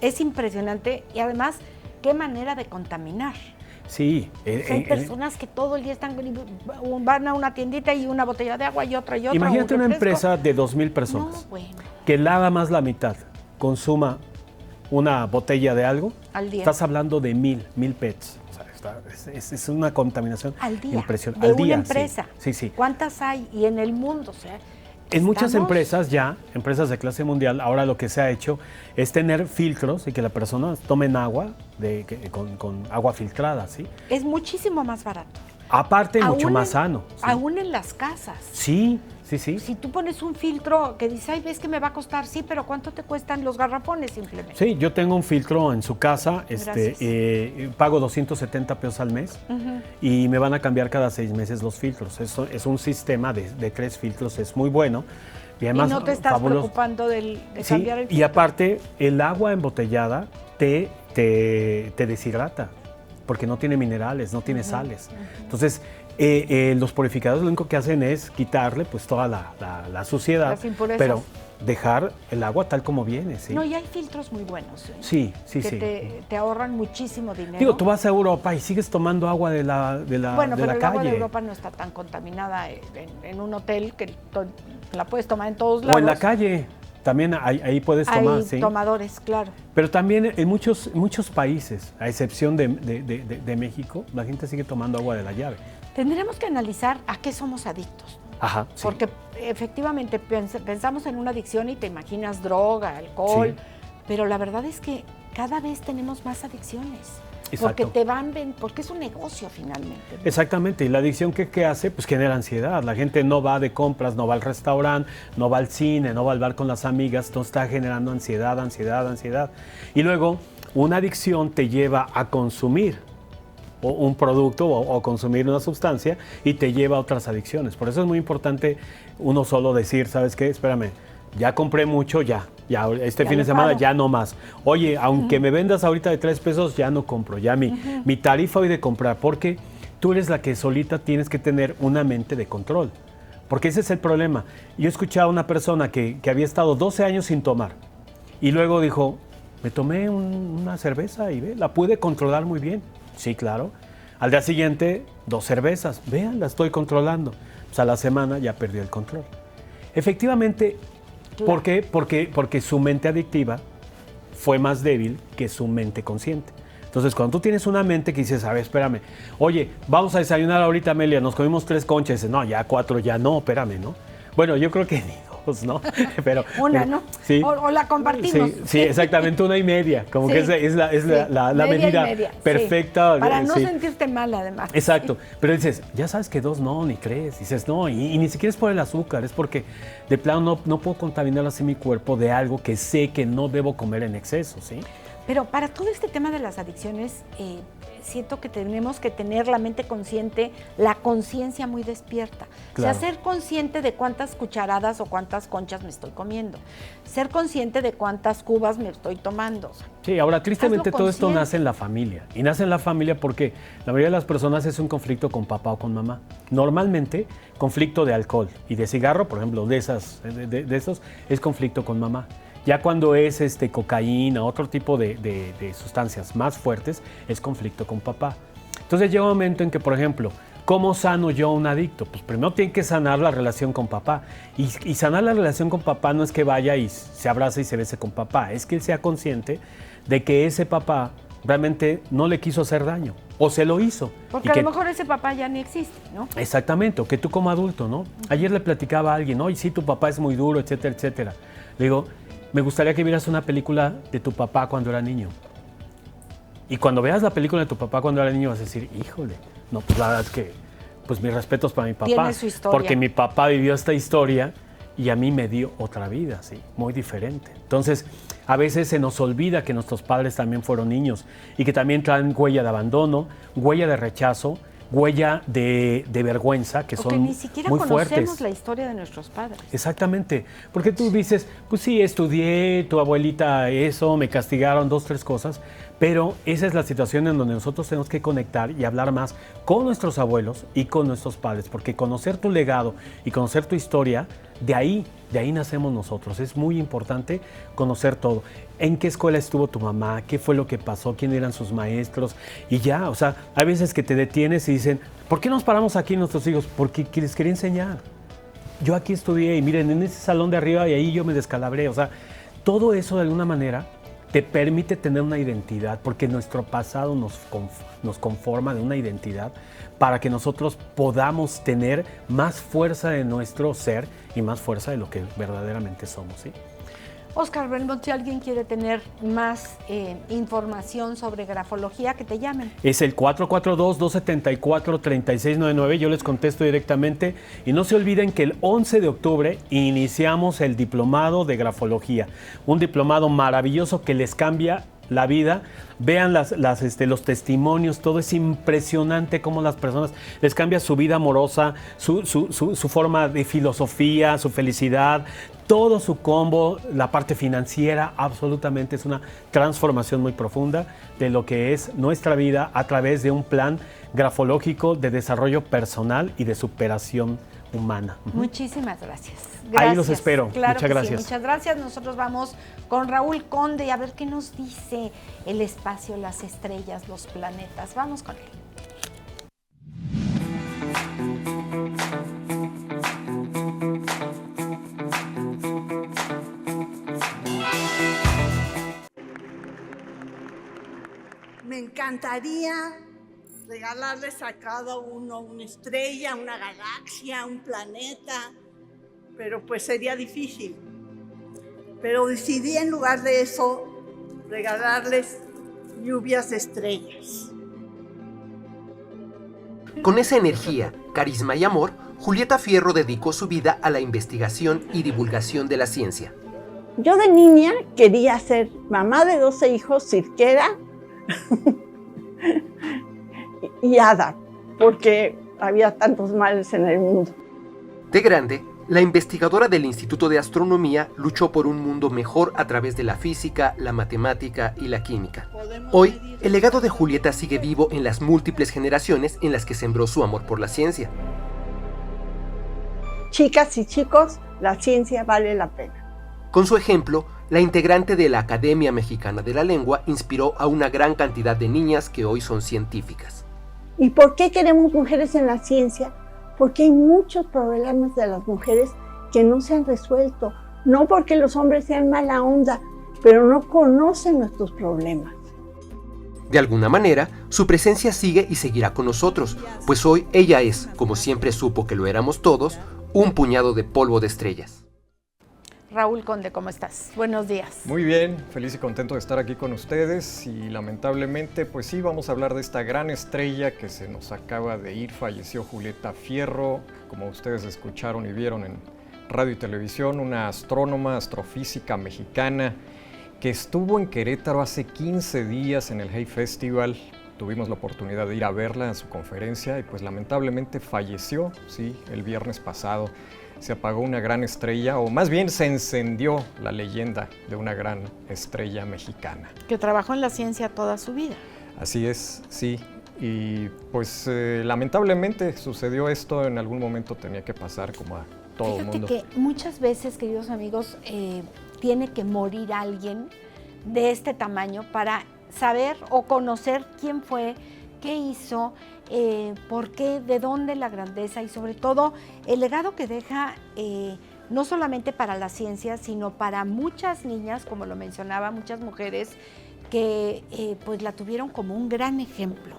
Es impresionante y además, qué manera de contaminar. Sí. Hay personas que todo el día van a una tiendita y una botella de agua y otra y otra. Imagínate una empresa de 2,000 personas que nada más la mitad consuma una botella de algo. Al día. Estás hablando de 1,000 pets. O sea, es una contaminación al día, impresionante. De al día, una empresa. Sí. ¿Cuántas hay? Y en el mundo, o sea, en muchas empresas ya, empresas de clase mundial, ahora lo que se ha hecho es tener filtros y que la persona tomen agua con agua filtrada, ¿sí? Es muchísimo más barato. Aparte, mucho más sano. ¿sí? Aún en las casas. Sí. Si tú pones un filtro que dices, ay, ves que me va a costar, sí, pero ¿cuánto te cuestan los garrafones simplemente? Sí, yo tengo un filtro en su casa, pago 270 pesos al mes y me van a cambiar cada 6 meses los filtros. Eso es un sistema de 3 filtros, es muy bueno. Y además, no te estás preocupando de cambiar el filtro. Y aparte, el agua embotellada te deshidrata, porque no tiene minerales, no tiene sales. Entonces, los purificadores lo único que hacen es quitarle pues toda la suciedad, las impurezas, pero dejar el agua tal como viene. ¿sí? No, y hay filtros muy buenos. Sí. Te ahorran muchísimo dinero. Digo, tú vas a Europa y sigues tomando agua de la bueno, pero el calle. agua de Europa no está tan contaminada en un hotel que la puedes tomar en todos lados. O en la calle. También ahí puedes tomar, Hay tomadores, claro. Pero también en muchos países, a excepción de México, la gente sigue tomando agua de la llave. Tendremos que analizar a qué somos adictos. Ajá, sí. Porque efectivamente pensamos en una adicción y te imaginas droga, alcohol, pero la verdad es que cada vez tenemos más adicciones. Exacto. Porque es un negocio finalmente. Exactamente, y la adicción ¿qué hace? Pues genera ansiedad. La gente no va de compras, no va al restaurante, no va al cine, no va al bar con las amigas, entonces está generando ansiedad. Y luego una adicción te lleva a consumir un producto o consumir una sustancia y te lleva a otras adicciones. Por eso es muy importante uno solo decir, ¿sabes qué? Espérame, ya compré mucho, ya fin de semana ya no más. Oye, aunque me vendas ahorita de 3 pesos, ya no compro, ya mi tarifa hoy de comprar, porque tú eres la que solita tienes que tener una mente de control. Porque ese es el problema. Yo he escuchado a una persona que había estado 12 años sin tomar y luego dijo, me tomé una cerveza y la pude controlar muy bien. Sí, claro. Al día siguiente, 2 cervezas. Vean, la estoy controlando. Pues a la semana ya perdió el control. Efectivamente, ¿por qué? Porque su mente adictiva fue más débil que su mente consciente. Entonces, cuando tú tienes una mente que dices, a ver, espérame, oye, vamos a desayunar ahorita, Amelia, nos comimos 3 conchas. Y dices, no, ya 4, ya no, espérame, ¿no? Bueno, yo creo que ni 2, ¿no? Una, ¿no? Sí. O la compartimos. Sí, exactamente, 1 y media. Como Sí, que es la medida perfecta. Sí. Para no sentirte mal, además. Exacto. Pero dices, ya sabes que 2 no, ni 3. Dices, no, y ni siquiera es por el azúcar, es porque de plano no puedo contaminar así mi cuerpo de algo que sé que no debo comer en exceso, ¿sí? Pero para todo este tema de las adicciones, siento que tenemos que tener la mente consciente, la conciencia muy despierta. Claro. O sea, ser consciente de cuántas cucharadas o cuántas conchas me estoy comiendo. Ser consciente de cuántas cubas me estoy tomando. Sí, ahora tristemente Hazlo todo esto consciente. nace en la familia. Y nace en la familia porque la mayoría de las personas es un conflicto con papá o con mamá. Normalmente, conflicto de alcohol y de cigarro, por ejemplo, de esos, es conflicto con mamá. Ya cuando es cocaína, otro tipo de sustancias más fuertes, es conflicto con papá. Entonces llega un momento en que, por ejemplo, ¿cómo sano yo a un adicto? Pues primero tiene que sanar la relación con papá. Y sanar la relación con papá no es que vaya y se abrace y se bese con papá, es que él sea consciente de que ese papá realmente no le quiso hacer daño o se lo hizo. Porque a lo mejor ese papá ya ni existe, ¿no? Exactamente, o que tú como adulto, ¿no? Ayer le platicaba a alguien, oye, sí, tu papá es muy duro, etcétera, etcétera. Le digo, me gustaría que vieras una película de tu papá cuando era niño. Y cuando veas la película de tu papá cuando era niño vas a decir, híjole, no, pues la verdad es que, pues mis respetos para mi papá. Tiene su historia. Porque mi papá vivió esta historia y a mí me dio otra vida, ¿sí? Muy diferente. Entonces, a veces se nos olvida que nuestros padres también fueron niños y que también traen huella de abandono, huella de rechazo, huella de vergüenza, que son muy fuertes. Porque ni siquiera conocemos la historia de nuestros padres. Exactamente, porque tú dices, pues sí, estudié, tu abuelita eso, me castigaron 2, 3 cosas, pero esa es la situación en donde nosotros tenemos que conectar y hablar más con nuestros abuelos y con nuestros padres, porque conocer tu legado y conocer tu historia, de ahí nacemos nosotros. Es muy importante conocer todo. ¿En qué escuela estuvo tu mamá? ¿Qué fue lo que pasó? ¿Quién eran sus maestros? Y ya, o sea, hay veces que te detienes y dicen, ¿por qué nos paramos aquí nuestros hijos? Porque les quería enseñar. Yo aquí estudié y miren, en ese salón de arriba y ahí yo me descalabré. O sea, todo eso de alguna manera te permite tener una identidad, porque nuestro pasado nos conforma de una identidad para que nosotros podamos tener más fuerza de nuestro ser y más fuerza de lo que verdaderamente somos, ¿sí? Óscar Belmont, si alguien quiere tener más información sobre grafología, que te llamen. Es el 442-274-3699, yo les contesto directamente. Y no se olviden que el 11 de octubre iniciamos el diplomado de grafología, un diplomado maravilloso que les cambia la vida. Vean los testimonios, todo es impresionante cómo las personas les cambia su vida amorosa, su forma de filosofía, su felicidad, todo su combo, la parte financiera, absolutamente es una transformación muy profunda de lo que es nuestra vida a través de un plan grafológico de desarrollo personal y de superación humana. Muchísimas gracias. Ahí los espero. Claro, muchas gracias. Sí, muchas gracias. Nosotros vamos con Raúl Conde a ver qué nos dice el espacio, las estrellas, los planetas. Vamos con él. Me encantaría regalarles a cada uno una estrella, una galaxia, un planeta, pero pues sería difícil. Pero decidí en lugar de eso regalarles lluvias de estrellas. Con esa energía, carisma y amor, Julieta Fierro dedicó su vida a la investigación y divulgación de la ciencia. Yo de niña quería ser mamá de 12 hijos, cirquera y hada, porque había tantos males en el mundo. De grande, la investigadora del Instituto de Astronomía luchó por un mundo mejor a través de la física, la matemática y la química. Podemos Hoy, el legado de Julieta sigue vivo en las múltiples generaciones en las que sembró su amor por la ciencia. Chicas y chicos, la ciencia vale la pena. Con su ejemplo, la integrante de la Academia Mexicana de la Lengua inspiró a una gran cantidad de niñas que hoy son científicas. ¿Y por qué queremos mujeres en la ciencia? Porque hay muchos problemas de las mujeres que no se han resuelto. No porque los hombres sean mala onda, pero no conocen nuestros problemas. De alguna manera, su presencia sigue y seguirá con nosotros, pues hoy ella es, como siempre supo que lo éramos todos, un puñado de polvo de estrellas. Raúl Conde, ¿cómo estás? Buenos días. Muy bien, feliz y contento de estar aquí con ustedes y lamentablemente pues sí vamos a hablar de esta gran estrella que se nos acaba de ir, falleció Julieta Fierro, como ustedes escucharon y vieron en radio y televisión, una astrónoma, astrofísica mexicana que estuvo en Querétaro hace 15 días en el Hay Festival. Tuvimos la oportunidad de ir a verla en su conferencia y pues lamentablemente falleció, sí, el viernes pasado. Se apagó una gran estrella, o más bien se encendió la leyenda de una gran estrella mexicana. Que trabajó en la ciencia toda su vida. Así es, sí. Y pues lamentablemente sucedió esto, en algún momento tenía que pasar como a todo el mundo. Fíjate que muchas veces, queridos amigos, tiene que morir alguien de este tamaño para saber o conocer quién fue, qué hizo, por qué, de dónde la grandeza y sobre todo el legado que deja no solamente para la ciencia, sino para muchas niñas, como lo mencionaba, muchas mujeres que pues la tuvieron como un gran ejemplo,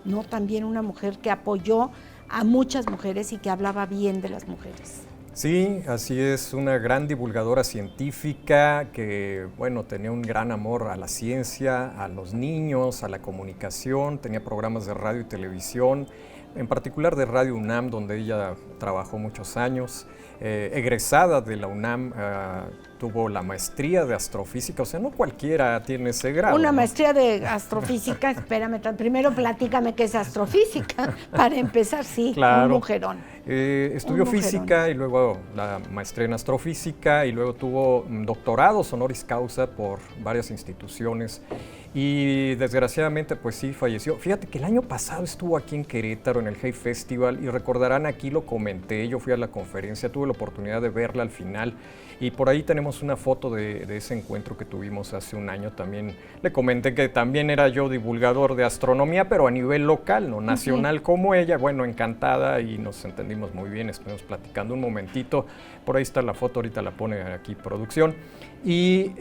¿no? También una mujer que apoyó a muchas mujeres y que hablaba bien de las mujeres. Sí, así es, una gran divulgadora científica que, bueno, tenía un gran amor a la ciencia, a los niños, a la comunicación, tenía programas de radio y televisión, en particular de Radio UNAM, donde ella trabajó muchos años. Egresada de la UNAM, tuvo la maestría de astrofísica, o sea, no cualquiera tiene ese grado. Una ¿no? maestría de astrofísica, espérame, primero platícame qué es astrofísica, para empezar, sí, claro. Un mujerón. Estudió física y luego la maestría en astrofísica y luego tuvo doctorados honoris causa por varias instituciones y desgraciadamente pues sí falleció. Fíjate que el año pasado estuvo aquí en Querétaro en el Hay Festival y recordarán, aquí lo comenté, yo fui a la conferencia, tuve la oportunidad de verla al final y por ahí tenemos una foto de ese encuentro que tuvimos hace un año. También le comenté que también era yo divulgador de astronomía, pero a nivel local, no nacional como ella. Bueno, encantada y nos entendimos muy bien, estuvimos platicando un momentito. Por ahí está la foto, ahorita la pone aquí producción. Y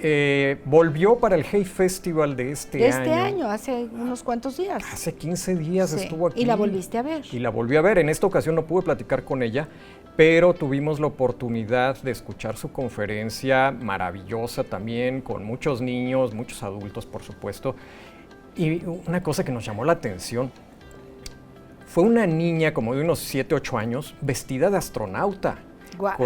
volvió para el Hay Festival de este año. Este año, hace unos cuantos días. Hace 15 días Sí. estuvo aquí. Y la volviste a ver. Y la volví a ver. En esta ocasión no pude platicar con ella, pero tuvimos la oportunidad de escuchar su conferencia maravillosa también, con muchos niños, muchos adultos, por supuesto. Y una cosa que nos llamó la atención, fue una niña como de unos 7, 8 años, vestida de astronauta, Guau.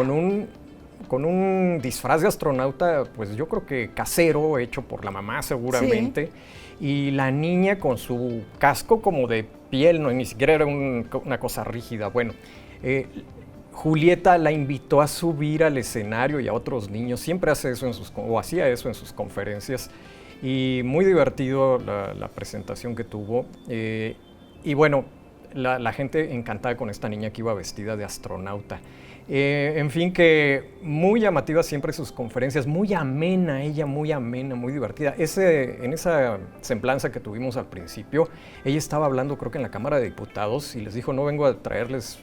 con un disfraz de astronauta, pues yo creo que casero, hecho por la mamá seguramente, y la niña con su casco como de piel, no, ni siquiera era una cosa rígida. Bueno, Julieta la invitó a subir al escenario y a otros niños, siempre hace eso hacía eso en sus conferencias, y muy divertido la presentación que tuvo. Y bueno, la gente encantada con esta niña que iba vestida de astronauta. En fin, que muy llamativa siempre sus conferencias, muy amena ella, muy amena, muy divertida. En esa semblanza que tuvimos al principio, ella estaba hablando creo que en la Cámara de Diputados y les dijo, no vengo a traerles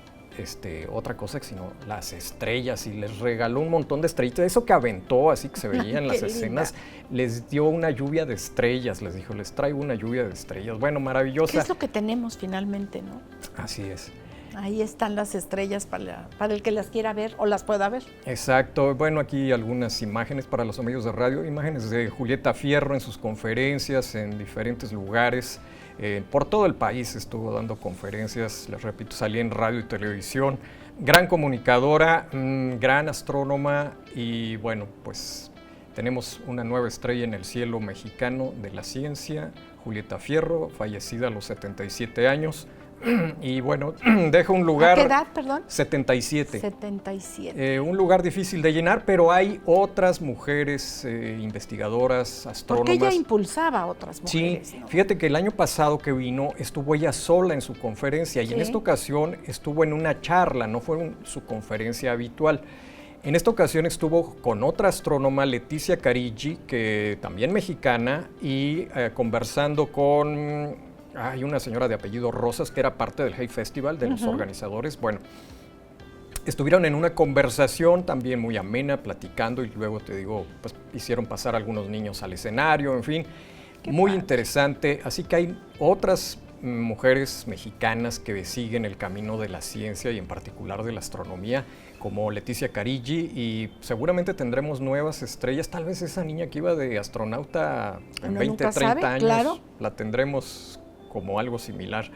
otra cosa sino las estrellas, y les regaló un montón de estrellitas. Eso que aventó, así que se veía en las escenas, les dio una lluvia de estrellas, les dijo, les traigo una lluvia de estrellas. Bueno, maravillosa. ¿Qué es lo que tenemos finalmente, no? Así es. Ahí están las estrellas para el que las quiera ver o las pueda ver. Exacto. Bueno, aquí algunas imágenes para los amigos de radio, imágenes de Julieta Fierro en sus conferencias en diferentes lugares. Por todo el país estuvo dando conferencias, les repito, salía en radio y televisión. Gran comunicadora, gran astrónoma y bueno, pues tenemos una nueva estrella en el cielo mexicano de la ciencia, Julieta Fierro, fallecida a los 77 años. Y bueno, deja un lugar... ¿A qué edad, perdón? 77. 77. Un lugar difícil de llenar, pero hay otras mujeres investigadoras, astrónomas. Porque ella impulsaba a otras mujeres. Sí, ¿no? fíjate que el año pasado que vino estuvo ella sola en su conferencia y en esta ocasión estuvo en una charla, no fue su conferencia habitual. En esta ocasión estuvo con otra astrónoma, Leticia Carigi, que también mexicana, y conversando con... Hay una señora de apellido Rosas que era parte del Hay Festival, de los organizadores. Bueno, estuvieron en una conversación también muy amena, platicando, y luego te digo, pues hicieron pasar a algunos niños al escenario, en fin. Muy interesante. Así que hay otras mujeres mexicanas que siguen el camino de la ciencia y en particular de la astronomía, como Leticia Carigi, y seguramente tendremos nuevas estrellas. Tal vez esa niña que iba de astronauta en 20, 30 años, claro, la tendremos como algo similar.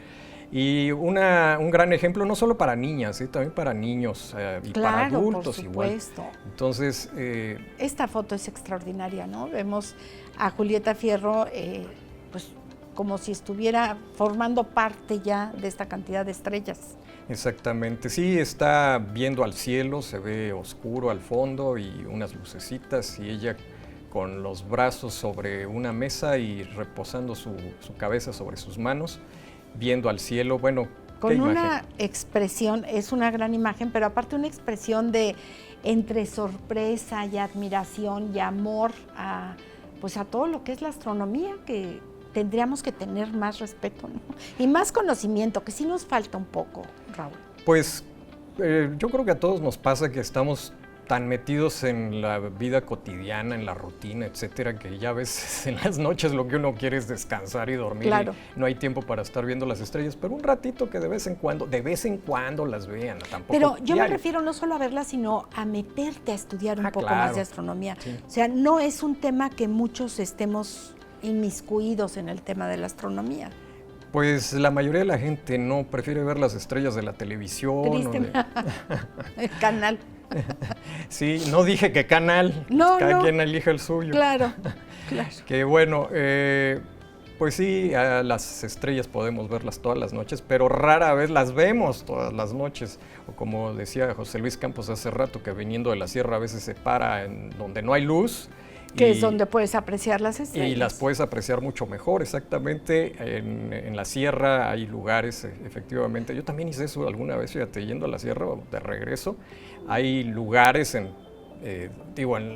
Y un gran ejemplo, no solo para niñas, también para niños y para adultos igual. Entonces... esta foto es extraordinaria, ¿no? Vemos a Julieta Fierro, pues como si estuviera formando parte ya de esta cantidad de estrellas. Exactamente, sí, está viendo al cielo, se ve oscuro al fondo y unas lucecitas, y ella con los brazos sobre una mesa y reposando su cabeza sobre sus manos, viendo al cielo. Bueno, con una expresión, es una gran imagen, pero aparte una expresión de entre sorpresa y admiración y amor a todo lo que es la astronomía, que tendríamos que tener más respeto, ¿no? Y más conocimiento, que sí nos falta un poco, Raúl. Pues yo creo que a todos nos pasa que estamos tan metidos en la vida cotidiana, en la rutina, etcétera, que ya a veces en las noches lo que uno quiere es descansar y dormir. Claro. Y no hay tiempo para estar viendo las estrellas, pero un ratito que de vez en cuando las vean. Tampoco pero yo diario. Me refiero no solo a verlas, sino a meterte a estudiar un poco más de astronomía. Sí. O sea, no es un tema que muchos estemos inmiscuidos en el tema de la astronomía. Pues la mayoría de la gente no prefiere ver las estrellas de la televisión. El canal. Sí, no dije que canal, no, cada quien elige el suyo. Claro, claro. Que bueno, pues sí, a las estrellas podemos verlas todas las noches, pero rara vez las vemos todas las noches. O como decía José Luis Campos hace rato, que viniendo de la sierra a veces se para en donde no hay luz. Que es donde puedes apreciar las estrellas. Y las puedes apreciar mucho mejor, exactamente. En la sierra hay lugares, efectivamente. Yo también hice eso alguna vez, fíjate, yendo a la sierra de regreso. Hay lugares en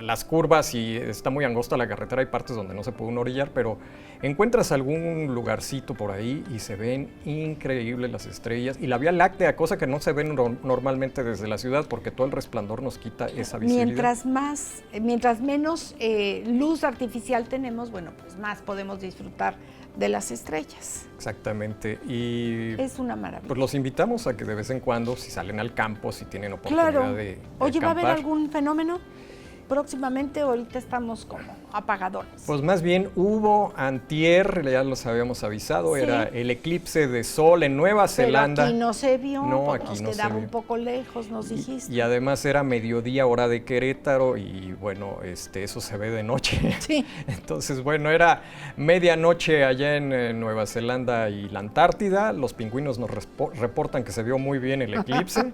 las curvas, y está muy angosta la carretera, hay partes donde no se puede uno orillar, pero encuentras algún lugarcito por ahí y se ven increíbles las estrellas. Y la Vía Láctea, cosa que no se ve normalmente desde la ciudad, porque todo el resplandor nos quita esa visibilidad. Mientras menos luz artificial tenemos, bueno, pues más podemos disfrutar de las estrellas. Exactamente. Y es una maravilla. Pues los invitamos a que de vez en cuando, si salen al campo, si tienen oportunidad de Oye, acampar. ¿va a haber algún fenómeno próximamente? Ahorita estamos como apagadores. Pues más bien hubo antier, ya los habíamos avisado, era el eclipse de sol en Nueva Zelanda. Pero aquí no se vio, no, aquí nos quedaba un poco lejos, nos dijiste. Y además era mediodía, hora de Querétaro, y bueno, eso se ve de noche. Sí. Entonces, bueno, era medianoche allá en Nueva Zelanda y la Antártida. Los pingüinos nos reportan que se vio muy bien el eclipse.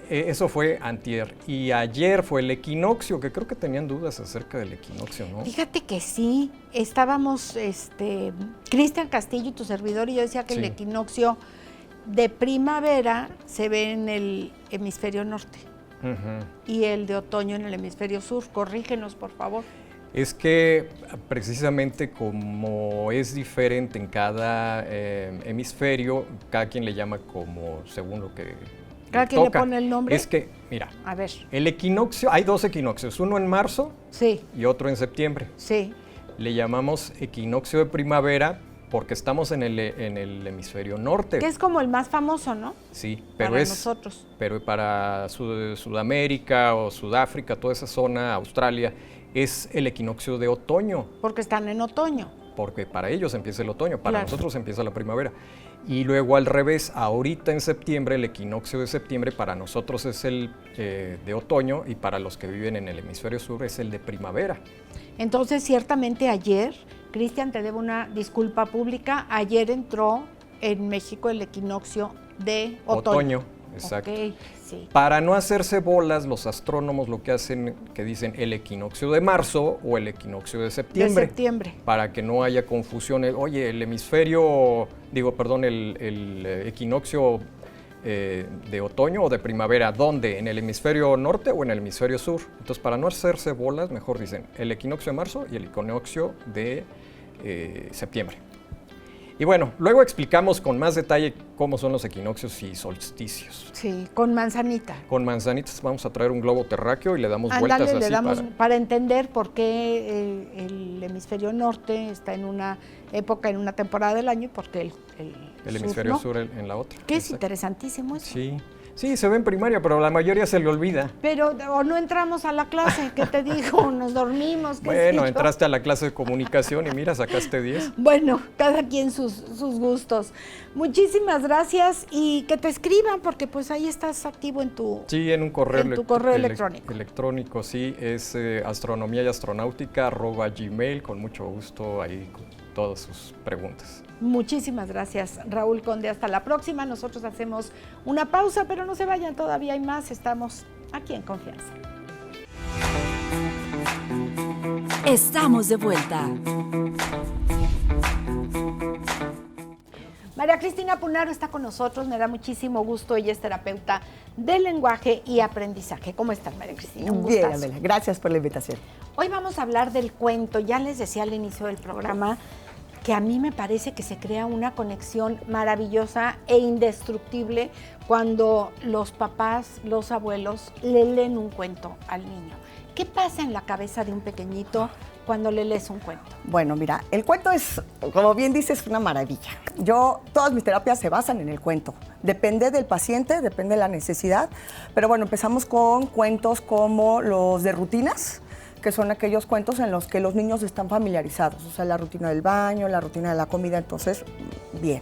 Eso fue antier. Y ayer fue el equinoccio, que creo que tenían dudas acerca del equinoccio, ¿no? Fíjate que sí, estábamos, Cristian Castillo y tu servidor, y yo decía que el equinoccio de primavera se ve en el hemisferio norte y el de otoño en el hemisferio sur. Corrígenos, por favor. Es que precisamente como es diferente en cada hemisferio, cada quien le llama como según lo que cada quien le pone el nombre. Es que, mira, a ver, el equinoccio, hay dos equinoccios, uno en marzo y otro en septiembre. Sí. Le llamamos equinoccio de primavera porque estamos en el hemisferio norte. Que es como el más famoso, ¿no? Sí, pero para nosotros. Pero para Sudamérica o Sudáfrica, toda esa zona, Australia, es el equinoccio de otoño. Porque están en otoño. Porque para ellos empieza el otoño, para nosotros empieza la primavera. Y luego al revés, ahorita en septiembre, el equinoccio de septiembre para nosotros es el de otoño, y para los que viven en el hemisferio sur es el de primavera. Entonces, ciertamente ayer, Cristian, te debo una disculpa pública, ayer entró en México el equinoccio de otoño. Exacto. Ok, sí. Para no hacerse bolas, los astrónomos lo que hacen, que dicen el equinoccio de marzo o el equinoccio de septiembre. De septiembre. Para que no haya confusión. Oye, el equinoccio de otoño o de primavera, ¿dónde? ¿En el hemisferio norte o en el hemisferio sur? Entonces, para no hacerse bolas, mejor dicen el equinoccio de marzo y el equinoccio de septiembre. Y bueno, luego explicamos con más detalle cómo son los equinoccios y solsticios. Sí, con manzanita. Con manzanitas vamos a traer un globo terráqueo y le damos Ándale, vueltas le así damos para entender por qué el hemisferio norte está en una época, en una temporada del año, y por qué el hemisferio sur en la otra. Que es interesantísimo eso. Sí. Sí, se ve en primaria, pero la mayoría se le olvida. Pero o no entramos a la clase, ¿qué te digo? Nos dormimos. ¿Qué Bueno, entraste a la clase de comunicación y mira, sacaste 10. Bueno, cada quien sus gustos. Muchísimas gracias y que te escriban porque pues ahí estás activo en tu Sí, en un correo, electrónico. Electrónico, sí, es astronomiayastronáutica@gmail, con mucho gusto ahí con todas sus preguntas. Muchísimas gracias, Raúl Conde. Hasta la próxima. Nosotros hacemos una pausa, pero no se vayan, todavía hay más. Estamos aquí en Confianza. Estamos de vuelta. María Cristina Punaro está con nosotros, me da muchísimo gusto. Ella es terapeuta de lenguaje y aprendizaje. ¿Cómo estás, María Cristina? Un Bien, gustazo. Amela, gracias por la invitación. Hoy vamos a hablar del cuento. Ya les decía al inicio del programa que a mí me parece que se crea una conexión maravillosa e indestructible cuando los papás, los abuelos, le leen un cuento al niño. ¿Qué pasa en la cabeza de un pequeñito cuando le lees un cuento? Bueno, mira, el cuento es, como bien dices, una maravilla. Todas mis terapias se basan en el cuento. Depende del paciente, depende de la necesidad. Pero bueno, empezamos con cuentos como los de rutinas, que son aquellos cuentos en los que los niños están familiarizados, o sea, la rutina del baño, la rutina de la comida, entonces, bien.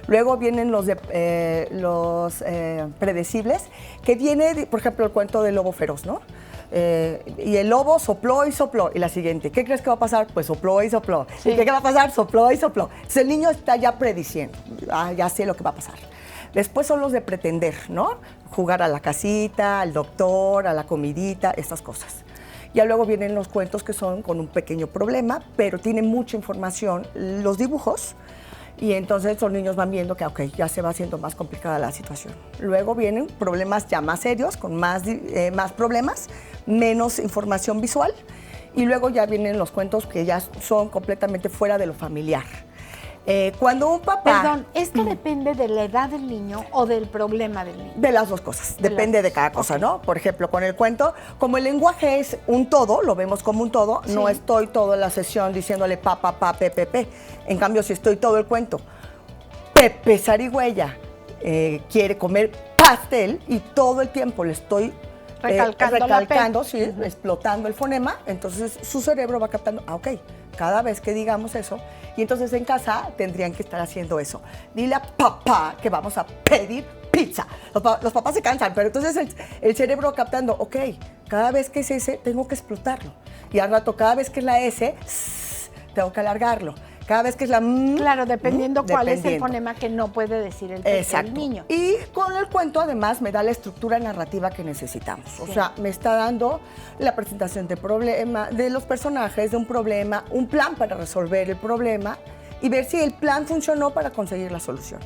Luego vienen los predecibles, que viene, por ejemplo, el cuento del lobo feroz, ¿no? Y el lobo sopló y sopló, y la siguiente, ¿qué crees que va a pasar? Pues sopló y sopló. Sí. ¿Y qué va a pasar? Sopló y sopló. Entonces el niño está ya prediciendo, ya sé lo que va a pasar. Después son los de pretender, ¿no? Jugar a la casita, al doctor, a la comidita, estas cosas. Ya luego vienen los cuentos que son con un pequeño problema, pero tienen mucha información, los dibujos, y entonces los niños van viendo que ya se va haciendo más complicada la situación. Luego vienen problemas ya más serios, con más problemas, menos información visual, y luego ya vienen los cuentos que ya son completamente fuera de lo familiar. Cuando un papá... Perdón, ¿esto depende de la edad del niño o del problema del niño? De las dos cosas, depende de cada cosa, ¿no? Por ejemplo, con el cuento, como el lenguaje es un todo, lo vemos como un todo, sí. No estoy toda la sesión diciéndole pa, pa, pa, pe, pe, pe. En cambio, si estoy todo el cuento, Pepe Zarigüeya quiere comer pastel y todo el tiempo le estoy recalcando, sí, explotando el fonema, entonces su cerebro va captando, cada vez que digamos eso, y entonces en casa tendrían que estar haciendo eso. Dile a papá que vamos a pedir pizza. Los papás se cansan, pero entonces el cerebro captando, cada vez que es ese, tengo que explotarlo. Y al rato, cada vez que es la S, tengo que alargarlo. Cada vez que es la claro, dependiendo cuál es el fonema que no puede decir el niño. Y con el cuento, además, me da la estructura narrativa que necesitamos. Sí. O sea, me está dando la presentación de problema, de los personajes, de un problema, un plan para resolver el problema y ver si el plan funcionó para conseguir la solución.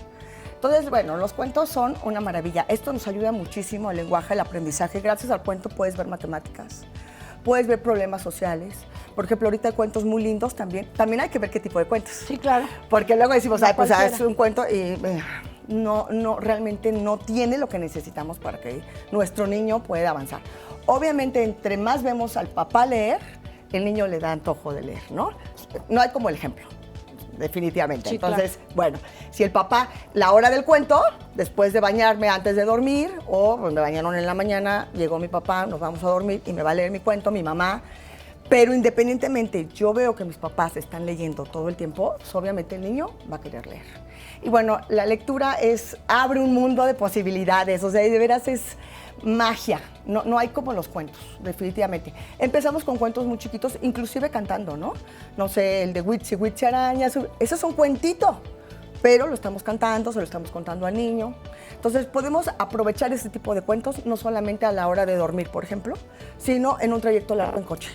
Entonces, bueno, los cuentos son una maravilla. Esto nos ayuda muchísimo al lenguaje, al aprendizaje. Gracias al cuento puedes ver matemáticas, puedes ver problemas sociales. Por ejemplo, ahorita hay cuentos muy lindos también. También hay que ver qué tipo de cuentos. Sí, claro. Porque luego decimos, pues es un cuento y realmente no tiene lo que necesitamos para que nuestro niño pueda avanzar. Obviamente, entre más vemos al papá leer, el niño le da antojo de leer, ¿no? No hay como el ejemplo, definitivamente. Sí, entonces, claro. Bueno, si el papá, la hora del cuento, después de bañarme antes de dormir, o me bañaron en la mañana, llegó mi papá, nos vamos a dormir y me va a leer mi cuento, mi mamá. Pero independientemente, yo veo que mis papás están leyendo todo el tiempo, pues obviamente el niño va a querer leer. Y bueno, la lectura abre un mundo de posibilidades, o sea, de veras es magia, no hay como los cuentos, definitivamente. Empezamos con cuentos muy chiquitos, inclusive cantando, ¿no? No sé, el de Witchy Witchy Araña, ese es un cuentito, pero lo estamos cantando, se lo estamos contando al niño. Entonces podemos aprovechar este tipo de cuentos no solamente a la hora de dormir, por ejemplo, sino en un trayecto largo en coche,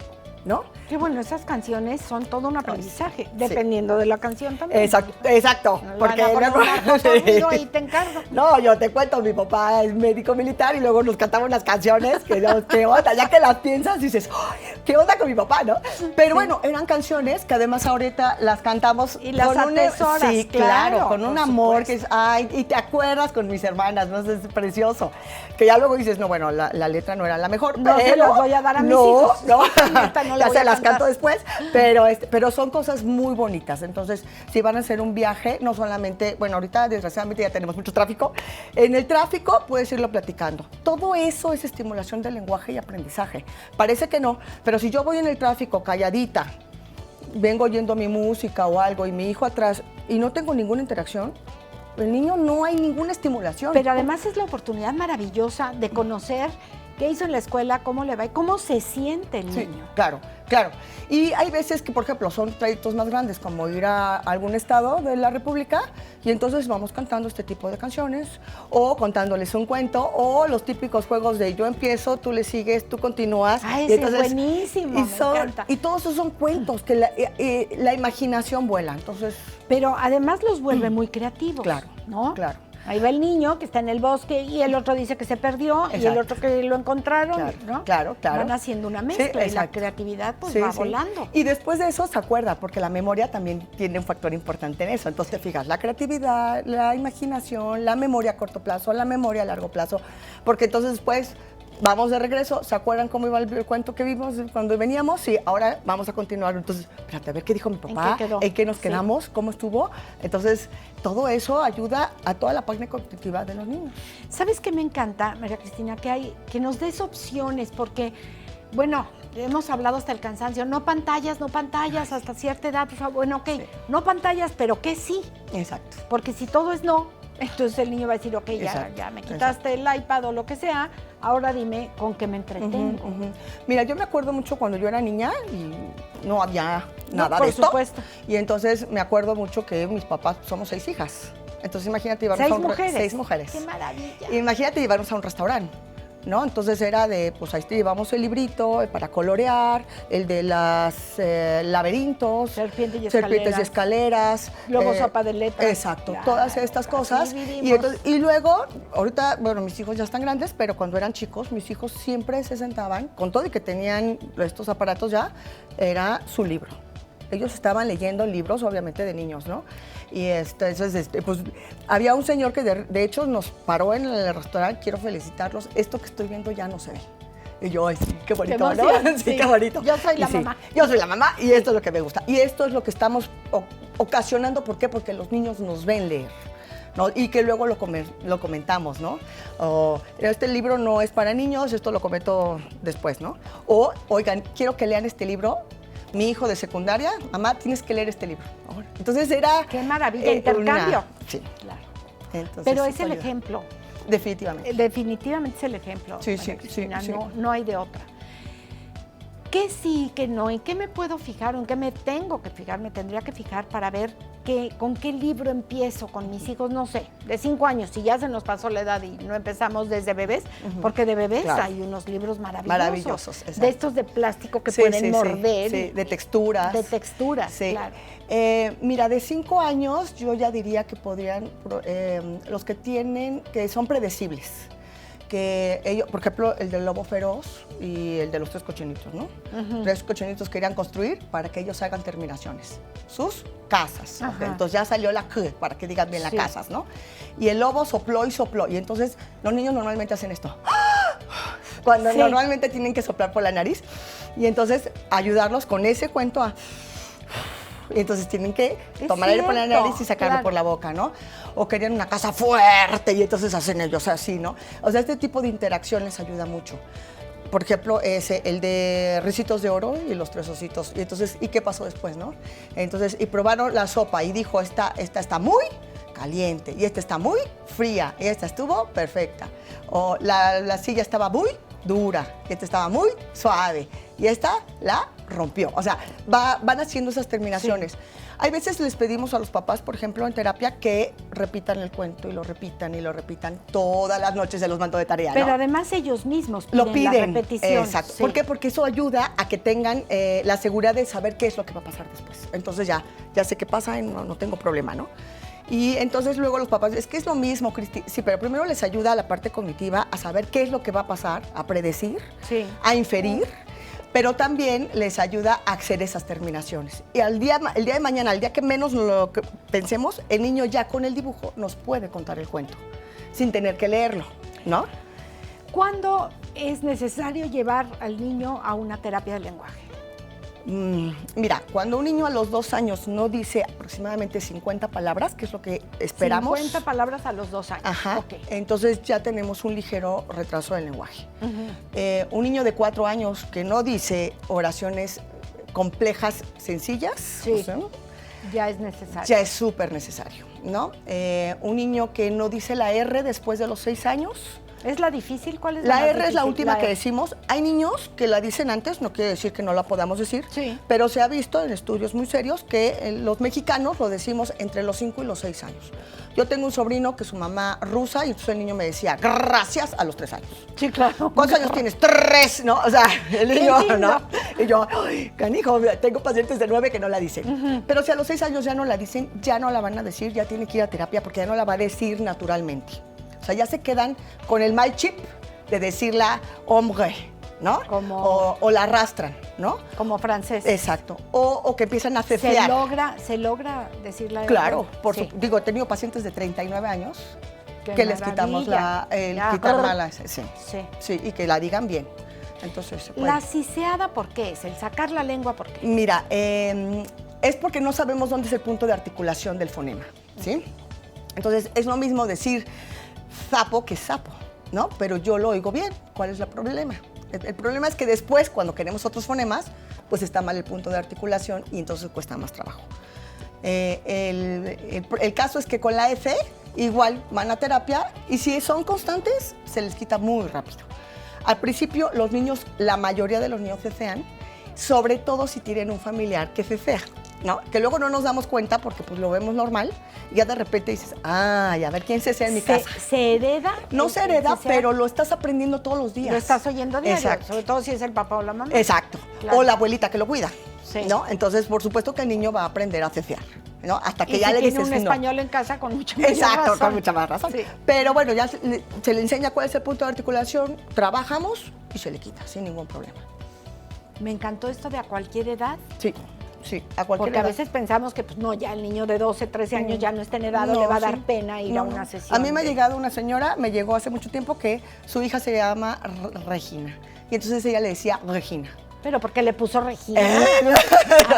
¿no? Qué bueno, esas canciones son todo un aprendizaje, dependiendo de la canción también. Exacto. Porque ahí te encargo. No, yo te cuento, mi papá es médico militar y luego nos cantamos unas canciones que no, qué onda, ya que las piensas dices, ¡ay, qué onda con mi papá, ¿no? Pero bueno, eran canciones que además ahorita las cantamos y las atesoras, sí, claro, con un amor supuesto. que es, ay, y te acuerdas con mis hermanas, ¿no? Es precioso. Que ya luego dices, no, bueno, la letra no era la mejor, no pero se las voy a dar a mis hijos. No, No ya se las canto después, pero son cosas muy bonitas. Entonces, si van a hacer un viaje, no solamente, bueno, ahorita desgraciadamente ya tenemos mucho tráfico, en el tráfico puedes irlo platicando. Todo eso es estimulación del lenguaje y aprendizaje. Parece que no, pero si yo voy en el tráfico calladita, vengo oyendo mi música o algo y mi hijo atrás y no tengo ninguna interacción, el niño no hay ninguna estimulación. Pero además es la oportunidad maravillosa de conocer qué hizo en la escuela, cómo le va y cómo se siente el niño. Claro. Y hay veces que, por ejemplo, son trayectos más grandes, como ir a algún estado de la República, y entonces vamos cantando este tipo de canciones, o contándoles un cuento, o los típicos juegos de yo empiezo, tú le sigues, tú continúas. Ese es buenísimo, me encanta. Y todos esos son cuentos que la imaginación vuela, entonces... Pero además los vuelve muy creativos, claro, ¿no? Claro. Ahí va el niño que está en el bosque y el otro dice que se perdió. Exacto. Y el otro que lo encontraron, ¿no? Claro. Van haciendo una mezcla y la creatividad pues va volando. Y después de eso se acuerda, porque la memoria también tiene un factor importante en eso. Entonces te fijas, la creatividad, la imaginación, la memoria a corto plazo, la memoria a largo plazo, porque entonces después vamos de regreso, ¿se acuerdan cómo iba el cuento que vimos cuando veníamos? Sí, ahora vamos a continuar. Entonces, espérate, a ver qué dijo mi papá, en qué nos quedamos, cómo estuvo. Entonces, todo eso ayuda a toda la parte cognitiva de los niños. ¿Sabes qué me encanta, María Cristina? Que nos des opciones, porque, bueno, hemos hablado hasta el cansancio, no pantallas hasta cierta edad, por favor. Bueno, ok, no pantallas, pero que sí. Exacto. Porque si todo es no, entonces el niño va a decir, ok, ya me quitaste el iPad o lo que sea, ahora dime con qué me entretengo. Mira, yo me acuerdo mucho cuando yo era niña y no había nada de esto. Por supuesto. Y entonces me acuerdo mucho que mis papás somos 6 hijas. Entonces imagínate llevarnos a un restaurante. 6 mujeres. ¡Qué maravilla! Imagínate llevarnos a un restaurante, ¿no? Entonces era de, pues ahí te llevamos el librito para colorear, el de las laberintos, serpientes y escaleras. Luego sopa de letras. Exacto, claro, todas estas cosas. Y luego, ahorita, bueno, mis hijos ya están grandes, pero cuando eran chicos, mis hijos siempre se sentaban, con todo y que tenían estos aparatos ya, era su libro. Ellos estaban leyendo libros, obviamente, de niños, ¿no? Y entonces, pues, había un señor que de hecho nos paró en el restaurante, quiero felicitarlos, esto que estoy viendo ya no se ve. Y yo, ay, sí, qué bonito, ¿no? Sí, qué bonito. Yo soy la mamá. Yo soy la mamá y esto es lo que me gusta. Y esto es lo que estamos ocasionando, ¿por qué? Porque los niños nos ven leer, ¿no? Y que luego lo comentamos, ¿no? O, este libro no es para niños, esto lo comento después, ¿no? O, oigan, quiero que lean este libro. Mi hijo de secundaria, mamá, tienes que leer este libro. Entonces era... ¡Qué maravilla! Intercambio. Sí, claro. Entonces, pero es el ejemplo. Definitivamente. Definitivamente es el ejemplo. Sí. No hay de otra. ¿Qué sí, qué no? ¿En qué me puedo fijar? ¿En qué me tengo que fijar? Me tendría que fijar para ver con qué libro empiezo con mis hijos, no sé, de 5 años, si ya se nos pasó la edad y no empezamos desde bebés, porque de bebés hay unos libros maravillosos. Exacto. De estos de plástico que pueden morder. Sí, de texturas. De texturas, claro. Mira, de 5 años yo ya diría que podrían, los que son predecibles. Que ellos, por ejemplo, el del lobo feroz y el de los 3 cochinitos, ¿no? 3 cochinitos querían construir para que ellos hagan terminaciones. Sus casas. ¿Okay? Entonces ya salió la K, para que digan bien las casas, ¿no? Y el lobo sopló y sopló. Y entonces los niños normalmente hacen esto. Cuando normalmente tienen que soplar por la nariz. Y entonces ayudarlos con ese cuento a... Y entonces tienen que tomar aire por la nariz y sacarlo por la boca, ¿no? O querían una casa fuerte y entonces hacen ellos así, ¿no? O sea, este tipo de interacción les ayuda mucho. Por ejemplo, el de Ricitos de Oro y los 3 ositos. Y entonces, ¿y qué pasó después, no? Entonces, y probaron la sopa y dijo, esta está muy caliente y esta está muy fría y esta estuvo perfecta. O la silla estaba muy dura y esta estaba muy suave y esta la rompió. O sea, van haciendo esas terminaciones. Sí. Hay veces les pedimos a los papás, por ejemplo, en terapia, que repitan el cuento y lo repitan todas las noches, se los mando de tarea, ¿no? Pero además ellos mismos lo piden. La repetición. Exacto. Sí. ¿Por qué? Porque eso ayuda a que tengan la seguridad de saber qué es lo que va a pasar después. Entonces ya sé qué pasa y no tengo problema, ¿no? Y entonces luego los papás, es que es lo mismo, Cristi. Sí, pero primero les ayuda a la parte cognitiva a saber qué es lo que va a pasar, a predecir, sí, a inferir, pero también les ayuda a hacer esas terminaciones. Y el día de mañana, el día que menos lo que pensemos, el niño ya con el dibujo nos puede contar el cuento, sin tener que leerlo, ¿no? ¿Cuándo es necesario llevar al niño a una terapia de lenguaje? Mira, cuando un niño a los 2 años no dice aproximadamente 50 palabras, que es lo que esperamos. 50 palabras a los 2 años. Ajá. Okay. Entonces ya tenemos un ligero retraso del lenguaje. Un niño de 4 años que no dice oraciones complejas, sencillas, sí, o sea, ya es necesario. Ya es súper necesario, ¿no? Un niño que no dice la R después de los 6 años. ¿Es la difícil? ¿Cuál es la R? R es la última que decimos. Hay niños que la dicen antes, no quiere decir que no la podamos decir, sí, pero se ha visto en estudios muy serios que los mexicanos lo decimos entre los 5 y los 6 años. Yo tengo un sobrino que su mamá rusa y entonces el niño me decía gracias a los 3 años. Sí, claro. ¿Cuántos años tienes? 3, ¿no? O sea, el niño, ¿no? Y yo, ay, canijo, tengo pacientes de 9 que no la dicen. Pero si a los 6 años ya no la dicen, ya no la van a decir, ya tiene que ir a terapia porque ya no la va a decir naturalmente. O sea, ya se quedan con el mal chip de decirla hombre, ¿no? O la arrastran, ¿no? Como francés. Exacto. O que empiezan a cefear. ¿Se logra decirla? Claro. Digo, he tenido pacientes de 39 años que les quitamos quitar sí, y que la digan bien. Entonces, bueno. ¿La siseada por qué es? ¿El sacar la lengua por qué? Mira, es porque no sabemos dónde es el punto de articulación del fonema, ¿sí? Entonces, es lo mismo decir sapo que sapo, ¿no? Pero yo lo oigo bien. ¿Cuál es el problema? El problema es que después, cuando queremos otros fonemas, pues está mal el punto de articulación y entonces cuesta más trabajo. El caso es que con la F, igual van a terapia y si son constantes, se les quita muy rápido. Al principio, los niños, la mayoría de los niños cecean, sobre todo si tienen un familiar que cecea, ¿no? Que luego no nos damos cuenta porque pues lo vemos normal y ya de repente dices, ay, a ver quién cecea en mi casa. ¿Se hereda? No se hereda, pero lo estás aprendiendo todos los días. Lo estás oyendo diario, exacto, sobre todo si es el papá o la mamá. Exacto, claro, o la abuelita que lo cuida, sí, ¿no? Entonces, por supuesto que el niño va a aprender a cecear, ¿no? Hasta que y ya si le dices tiene un español en casa con mucha más razón. Exacto, con mucha más razón. Sí. Pero bueno, ya se le enseña cuál es el punto de articulación, trabajamos y se le quita sin ningún problema. Me encantó esto de a cualquier edad. Sí, sí, a cualquier Porque edad. a veces pensamos que pues no, ya el niño de 12, 13 años ya no está en edad, le va a dar pena ir a una sesión. A mí me ha llegado una señora, me llegó hace mucho tiempo que su hija se llama Regina. Y entonces ella le decía Regina. Pero ¿por qué le puso Regina? A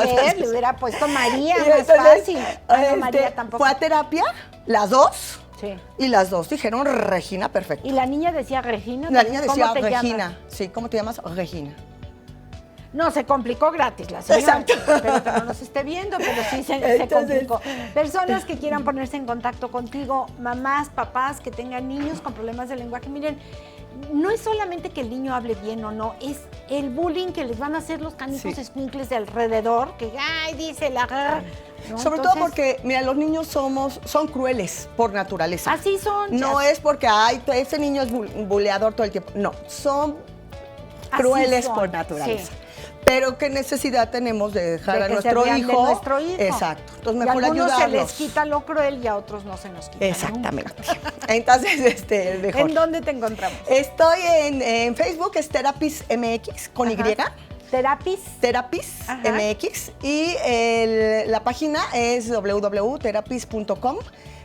ver, le hubiera puesto María, más fácil. María tampoco. Fue a terapia, las dos. Sí. Y las dos dijeron Regina, perfecto. ¿Y la niña decía Regina? La niña decía Regina. Sí, ¿cómo te llamas? Regina. No, se complicó gratis la señora. Exacto. Espero que no nos esté viendo, pero sí se complicó. Personas que quieran ponerse en contacto contigo, mamás, papás que tengan niños con problemas de lenguaje, miren, no es solamente que el niño hable bien o no, es el bullying que les van a hacer los canijos escuincles de alrededor, que, ay, dice la... ¿no? Sobre todo porque, mira, los niños son crueles por naturaleza. Así son. No es porque, ay, ese niño es buleador todo el tiempo. No, son crueles por naturaleza. Sí. Pero qué necesidad tenemos de dejar a nuestro hijo. Exacto. Entonces mejor ayudarlos. A algunos se les quita lo cruel y a otros no se nos quita. Exactamente. Entonces, mejor. ¿En dónde te encontramos? Estoy en Facebook, es Therapis MX con Y. Therapis MX. Y la página es www.therapis.com.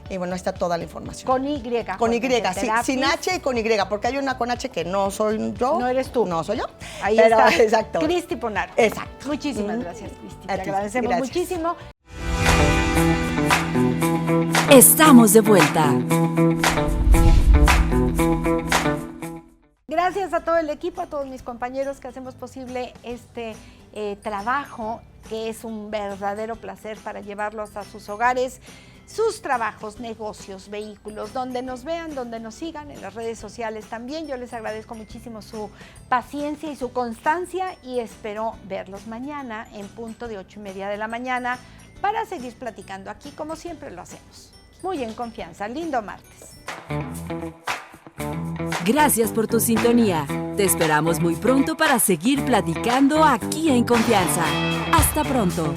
Y bueno, está toda la información. Con Y. Con Y, sí, sin H y con Y, porque hay una con H que no soy yo. No eres tú. No soy yo. Ahí está. Exacto. Cristi Ponaro. Exacto. Muchísimas gracias, Cristi. Te agradecemos muchísimo. Estamos de vuelta. Gracias a todo el equipo, a todos mis compañeros que hacemos posible este trabajo, que es un verdadero placer para llevarlos a sus hogares. sus trabajos, negocios, vehículos, donde nos vean, donde nos sigan, en las redes sociales también. Yo les agradezco muchísimo su paciencia y su constancia y espero verlos mañana en punto de 8:30 de la mañana para seguir platicando aquí como siempre lo hacemos. Muy en confianza. Lindo martes. Gracias por tu sintonía. Te esperamos muy pronto para seguir platicando aquí en Confianza. Hasta pronto.